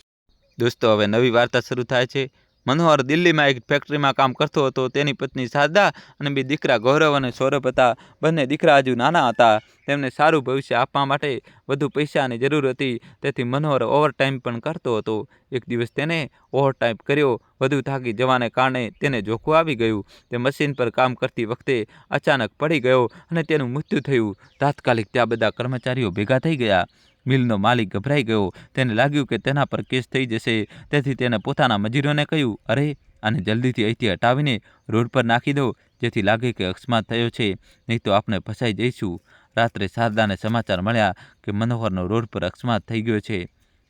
A: દોસ્તો, હવે નવી વાર્તા શરૂ થાય છે. મનોહર દિલ્હીમાં એક ફેક્ટરીમાં કામ કરતો હતો. તેની પત્ની શારદા અને બે દીકરા ગૌરવ અને સૌરભ હતા. બંને દીકરા હજુ નાના હતા. તેમને સારું ભવિષ્ય આપવા માટે વધુ પૈસાની જરૂર હતી. તેથી મનોહર ઓવરટાઈમ પણ કરતો હતો. એક દિવસ તેને ઓવરટાઈમ કર્યો. વધુ થાકી જવાને કારણે તેને જોખું આવી ગયું. તે મશીન પર કામ કરતી વખતે અચાનક પડી ગયો અને તેનું મૃત્યુ થયું. તાત્કાલિક ત્યાં બધા કર્મચારીઓ ભેગા થઈ ગયા. મિલનો માલિક ગભરાઈ ગયો. તેને લાગ્યું કે તેના પર કેસ થઈ જશે. તેથી તેને પોતાના મજૂરોને કહ્યું, અરે, આને જલ્દીથી અહીંથી હટાવીને રોડ પર નાખી દો, જેથી લાગે કે અકસ્માત થયો છે, નહીં તો આપણે ફસાઈ જઈશું. રાત્રે શારદાને સમાચાર મળ્યા કે મનોહરનો રોડ પર અકસ્માત થઈ ગયો છે.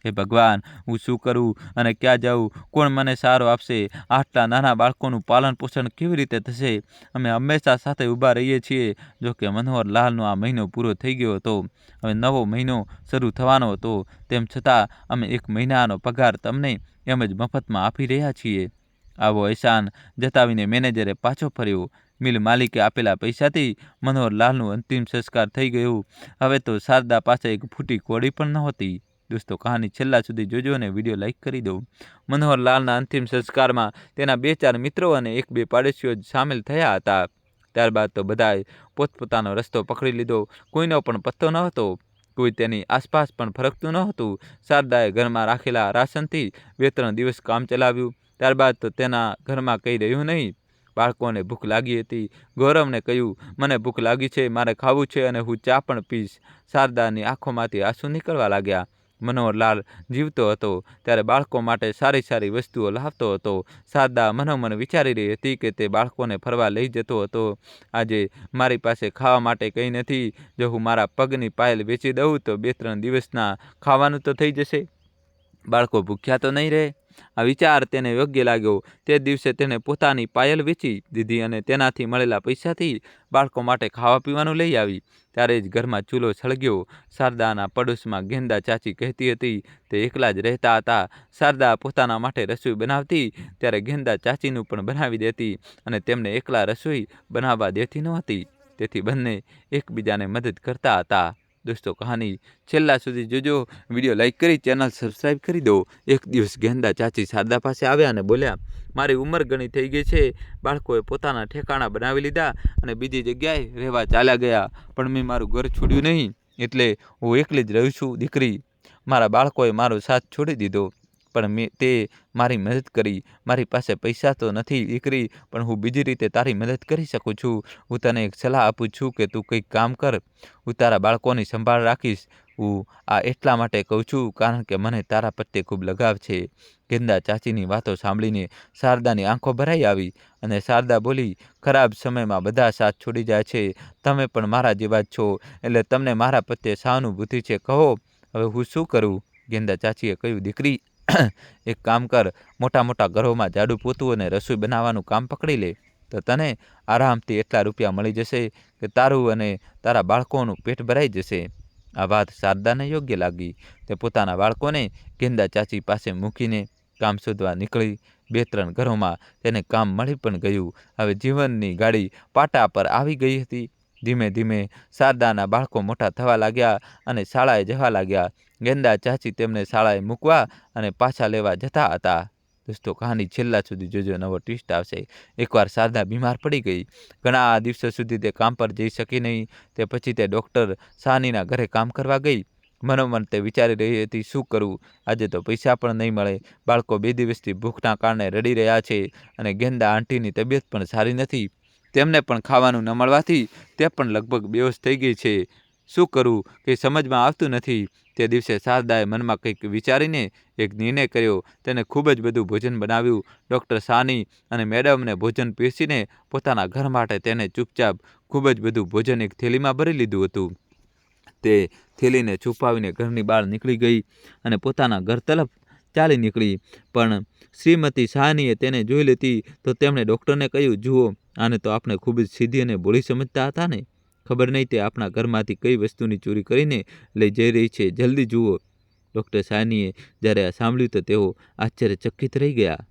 A: હે ભગવાન, હું શું કરું અને ક્યાં જાઉં? કોણ મને સારો આપશે? આટલા નાના બાળકોનું પાલન પોષણ કેવી રીતે થશે? અમે હંમેશા સાથે ઊભા રહીએ છીએ. જો કે મનોહરલાલનો આ મહિનો પૂરો થઈ ગયો હતો. હવે નવો મહિનો શરૂ થવાનો હતો. તેમ છતાં અમે 1 મહિનાનો પગાર તમને એમ જ મફતમાં આપી રહ્યા છીએ. આવો અહેસાન જતાવીને મેનેજરે પાછો ફર્યો. મિલ માલિકે આપેલા પૈસાથી મનોહરલાલનું અંતિમ સંસ્કાર થઈ ગયું. હવે તો શારદા પાસે એક ફૂટી કોડી પણ નહોતી. દોસ્તો, કહાની છેલ્લા સુધી જોજો અને વિડીયો લાઇક કરી દો. મનોહરલાલના અંતિમ સંસ્કારમાં તેના 2-4 મિત્રો અને 1-2 પાડોશીઓ જ સામેલ થયા હતા. ત્યારબાદ તો બધાએ પોતપોતાનો રસ્તો પકડી લીધો. કોઈનો પણ પત્તો ન હતો. કોઈ તેની આસપાસ પણ ફરકતું ન હતું. શારદાએ ઘરમાં રાખેલા રાશનથી 2-3 દિવસ કામ ચલાવ્યું. ત્યારબાદ તો તેના ઘરમાં કંઈ રહ્યું નહીં. બાળકોને ભૂખ લાગી હતી. ગૌરવને કહ્યું, મને ભૂખ લાગી છે, મારે ખાવું છે અને હું ચા પણ પીશ. શારદાની આંખોમાંથી આંસુ નીકળવા લાગ્યા. મનોહરલાલ જીવતો હતો ત્યારે બાળકો માટે સારી સારી વસ્તુઓ લાવતો હતો. શારદા મનોમન વિચારી રહી હતી કે તે બાળકોને ફરવા લઈ જતો હતો. આજે મારી પાસે ખાવા માટે કંઈ નથી. જો હું મારા પગની પાયલ વેચી દઉં તો 2-3 દિવસના ખાવાનું તો થઈ જશે. બાળકો ભૂખ્યા તો નહીં રહે. આ વિચાર તેને યોગ્ય લાગ્યો. તે દિવસે તેને પોતાની પાયલ વેચી દીધી અને તેનાથી મળેલા પૈસાથી બાળકો માટે ખાવા પીવાનું લઈ આવી. ત્યારે જ ઘરમાં ચૂલો સળગ્યો. શારદાના પડોશમાં ગેંદા ચાચી કહેતી હતી તે એકલા જ રહેતા હતા. શારદા પોતાના માટે રસોઈ બનાવતી ત્યારે ગેંદા ચાચીનું પણ બનાવી દેતી અને તેમને એકલા રસોઈ બનાવવા દેતી નહોતી. તેથી બંને એકબીજાને મદદ કરતા હતા. દોસ્તો, કહાની છેલ્લા સુધી જોજો. વિડીયો લાઇક કરી ચેનલ સબસ્ક્રાઈબ કરી દો. એક દિવસ ગેંદા ચાચી શારદા પાસે આવ્યા અને બોલ્યા, મારી ઉંમર ઘણી થઈ ગઈ છે. બાળકોએ પોતાના ઠેકાણા બનાવી લીધા અને બીજી જગ્યાએ રહેવા ચાલ્યા ગયા. પણ મેં મારું ઘર છોડ્યું નહીં. એટલે હું એકલી જ રહું છું. દીકરી, મારા બાળકોએ મારો સાથ છોડી દીધો, પણ તે મારી મદદ કરી. મારી પાસે પૈસા તો નથી દીકરી, પણ હું બીજી રીતે તારી મદદ કરી શકું છું. હું તને એક સલાહ આપું છું કે તું કંઈક કામ કર. હું તારા બાળકોની સંભાળ રાખીશ. હું આ એટલા માટે કહું છું કારણ કે મને તારા પ્રત્યે ખૂબ લગાવ છે. ગેંદા ચાચીની વાતો સાંભળીને શારદાની આંખો ભરાઈ આવી અને શારદા બોલી, ખરાબ સમયમાં બધા સાથ છોડી જાય છે. તમે પણ મારા જેવા જ છો, એટલે તમને મારા પ્રત્યે સહાનુભૂતિ છે. કહો, હવે હું શું કરું? ગેંદા ચાચીએ કહ્યું, દીકરી એક કામ કર, મોટા મોટા ઘરોમાં ઝાડુ પોતું અને રસોઈ બનાવવાનું કામ પકડી લે તો તને આરામથી એટલા રૂપિયા મળી જશે કે તારું અને તારા બાળકોનું પેટ ભરાઈ જશે. આ વાત શારદાને યોગ્ય લાગી. તે પોતાના બાળકોને ગેંદા ચાચી પાસે મૂકીને કામ શોધવા નીકળી. 2-3 ઘરોમાં તેને કામ મળી પણ ગયું. હવે જીવનની ગાડી પાટા પર આવી ગઈ હતી. ધીમે ધીમે શારદાના બાળકો મોટા થવા લાગ્યા અને શાળાએ જવા લાગ્યા. ગેંદા ચાચી તેમને શાળાએ મૂકવા અને પાછા લેવા જતા હતા. દોસ્તો, કહાની છેલ્લા સુધી જોજો, નવો ટ્વિસ્ટ આવશે. એકવાર શારદા બીમાર પડી ગઈ. ઘણા દિવસો સુધી તે કામ પર જઈ શકી નહીં. તે પછી તે ડૉક્ટર સાનીના ઘરે કામ કરવા ગઈ. મનોમન તે વિચારી રહી હતી, શું કરું? આજે તો પૈસા પણ નહીં મળે. બાળકો 2 દિવસથી ભૂખના કારણે રડી રહ્યા છે અને ગેંદા આંટીની તબિયત પણ સારી નથી. તેમને પણ ખાવાનું ન મળવાથી તે પણ લગભગ બેહોશ થઈ ગઈ છે. શું કરું કંઈ સમજમાં આવતું નથી. તે દિવસે શારદાએ મનમાં કંઈક વિચારીને એક નિર્ણય કર્યો. તેને ખૂબ જ બધું ભોજન બનાવ્યું. ડૉક્ટર સાની અને મેડમને ભોજન પીરસીને પોતાના ઘર માટે તેને ચૂપચાપ ખૂબ જ બધું ભોજન એક થેલીમાં ભરી લીધું હતું. તે થેલીને છુપાવીને ઘરની બહાર નીકળી ગઈ અને પોતાના ઘર તરફ ચાલી નીકળી. પણ શ્રીમતી સાહનીએ તેને જોઈ લીધી તો તેમણે ડૉક્ટરને કહ્યું, જુઓ, આને તો આપણે ખૂબ જ સીધી અને ભોળી સમજતા હતા ને. ખબર નહીં તે આપણા ઘરમાંથી કઈ વસ્તુની ચોરી કરીને લઈ જઈ રહી છે. જલ્દી જુઓ. ડૉક્ટર સાહનીએ જ્યારે આ સાંભળ્યું તો તેઓ આશ્ચર્યચકિત રહી ગયા.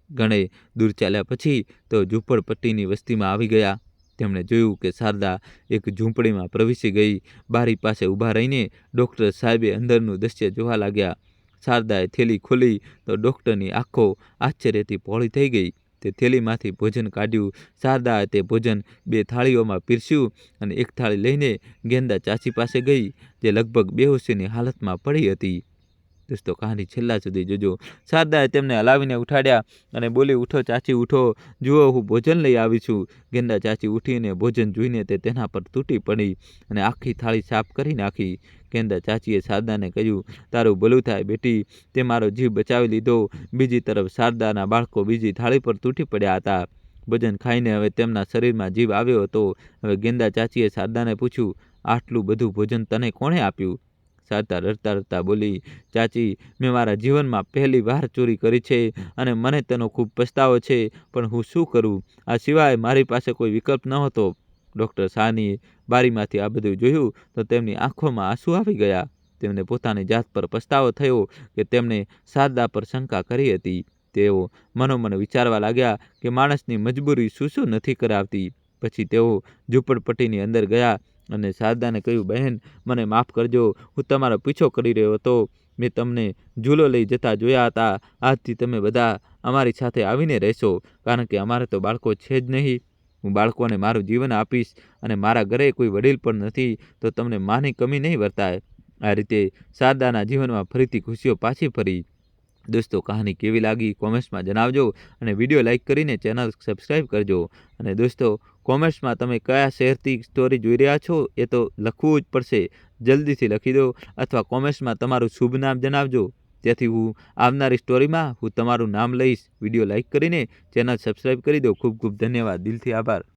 A: ઘણે દૂર ચાલ્યા પછી તેઓ ઝૂંપડપટ્ટીની વસ્તીમાં આવી ગયા. તેમણે જોયું કે શારદા એક ઝૂંપડીમાં પ્રવેશી ગઈ. બારી પાસે ઊભા રહીને ડૉક્ટર સાહેબે અંદરનું દૃશ્ય જોવા લાગ્યા. શારદાએ થેલી ખોલી તો ડૉક્ટરની આંખો આશ્ચર્યથી પહોળી થઈ ગઈ. તે થેલીમાંથી ભોજન કાઢ્યું. શારદાએ તે ભોજન 2 થાળીઓમાં પીરસ્યું અને એક થાળી લઈને ગેંદા ચાચી પાસે ગઈ, જે લગભગ બેહોશીની હાલતમાં પડી હતી. દોસ્તો, કહાની છેલ્લા સુધી જોજો. શારદાએ તેમને હલાવીને ઉઠાડ્યા અને બોલી, ઉઠો ચાચી, ઉઠો. જુઓ, હું ભોજન લઈ આવી છું. ગેંદા ચાચી ઉઠીને ભોજન જોઈને તે તેના પર તૂટી પડી અને આખી થાળી સાફ કરી નાખી. ગેંદા ચાચીએ શારદાને કહ્યું, તારું ભલું થાય બેટી, તે મારો જીવ બચાવી લીધો. બીજી તરફ શારદાના બાળકો બીજી થાળી પર તૂટી પડ્યા હતા. ભોજન ખાઈને હવે તેમના શરીરમાં જીવ આવ્યો હતો. હવે ગેંદા ચાચીએ શારદાને પૂછ્યું, આટલું બધું ભોજન તને કોણે આપ્યું? શારદા રડતા રડતા બોલી, ચાચી, મેં મારા જીવનમાં પહેલી વાર ચોરી કરી છે અને મને તેનો ખૂબ પસ્તાવો છે, પણ હું શું કરું? આ સિવાય મારી પાસે કોઈ વિકલ્પ નહોતો. ડૉક્ટર સાહનીએ બારીમાંથી આ બધું જોયું તો તેમની આંખોમાં આંસુ આવી ગયા. તેમને પોતાની જાત પર પસ્તાવો થયો કે તેમણે શારદા પર શંકા કરી હતી. તેઓ મનોમન વિચારવા લાગ્યા કે માણસની મજબૂરી શું નથી કરાવતી. પછી તેઓ ઝૂંપડપટ્ટીની અંદર ગયા અને શારદાને કહ્યું, બહેન, મને માફ કરજો. હું તમારો પીછો કરી રહ્યો હતો. મેં તમને ઝૂલો લઈ જતા જોયા હતા. આજથી તમે બધા અમારી સાથે આવીને રહેશો, કારણ કે અમારે તો બાળકો છે જ નહીં. હું બાળકોને મારું જીવન આપીશ અને મારા ઘરે કોઈ વડીલ પણ નથી, તો તમને માની કમી નહીં વર્તાય. આ રીતે શારદાના જીવનમાં ફરીથી ખુશીઓ પાછી ફરી. દોસ્તો, કહાની કેવી લાગી કોમેન્ટ્સમાં જણાવજો અને વિડીયો લાઇક કરીને ચેનલ સબસ્ક્રાઈબ કરજો. અને દોસ્તો, કોમેન્ટ્સમાં તમે કયા શહેરથી સ્ટોરી જોઈ રહ્યા છો એ તો લખવું જ પડશે. જલ્દીથી લખી દો અથવા કોમેન્ટ્સમાં તમારું શુભ નામ જણાવજો, જેથી હું આવનારી સ્ટોરીમાં હું તમારું નામ લઈશ. વિડીયો લાઇક કરીને ચેનલ સબસ્ક્રાઈબ કરી દો. ખૂબ ખૂબ ધન્યવાદ. દિલથી આભાર.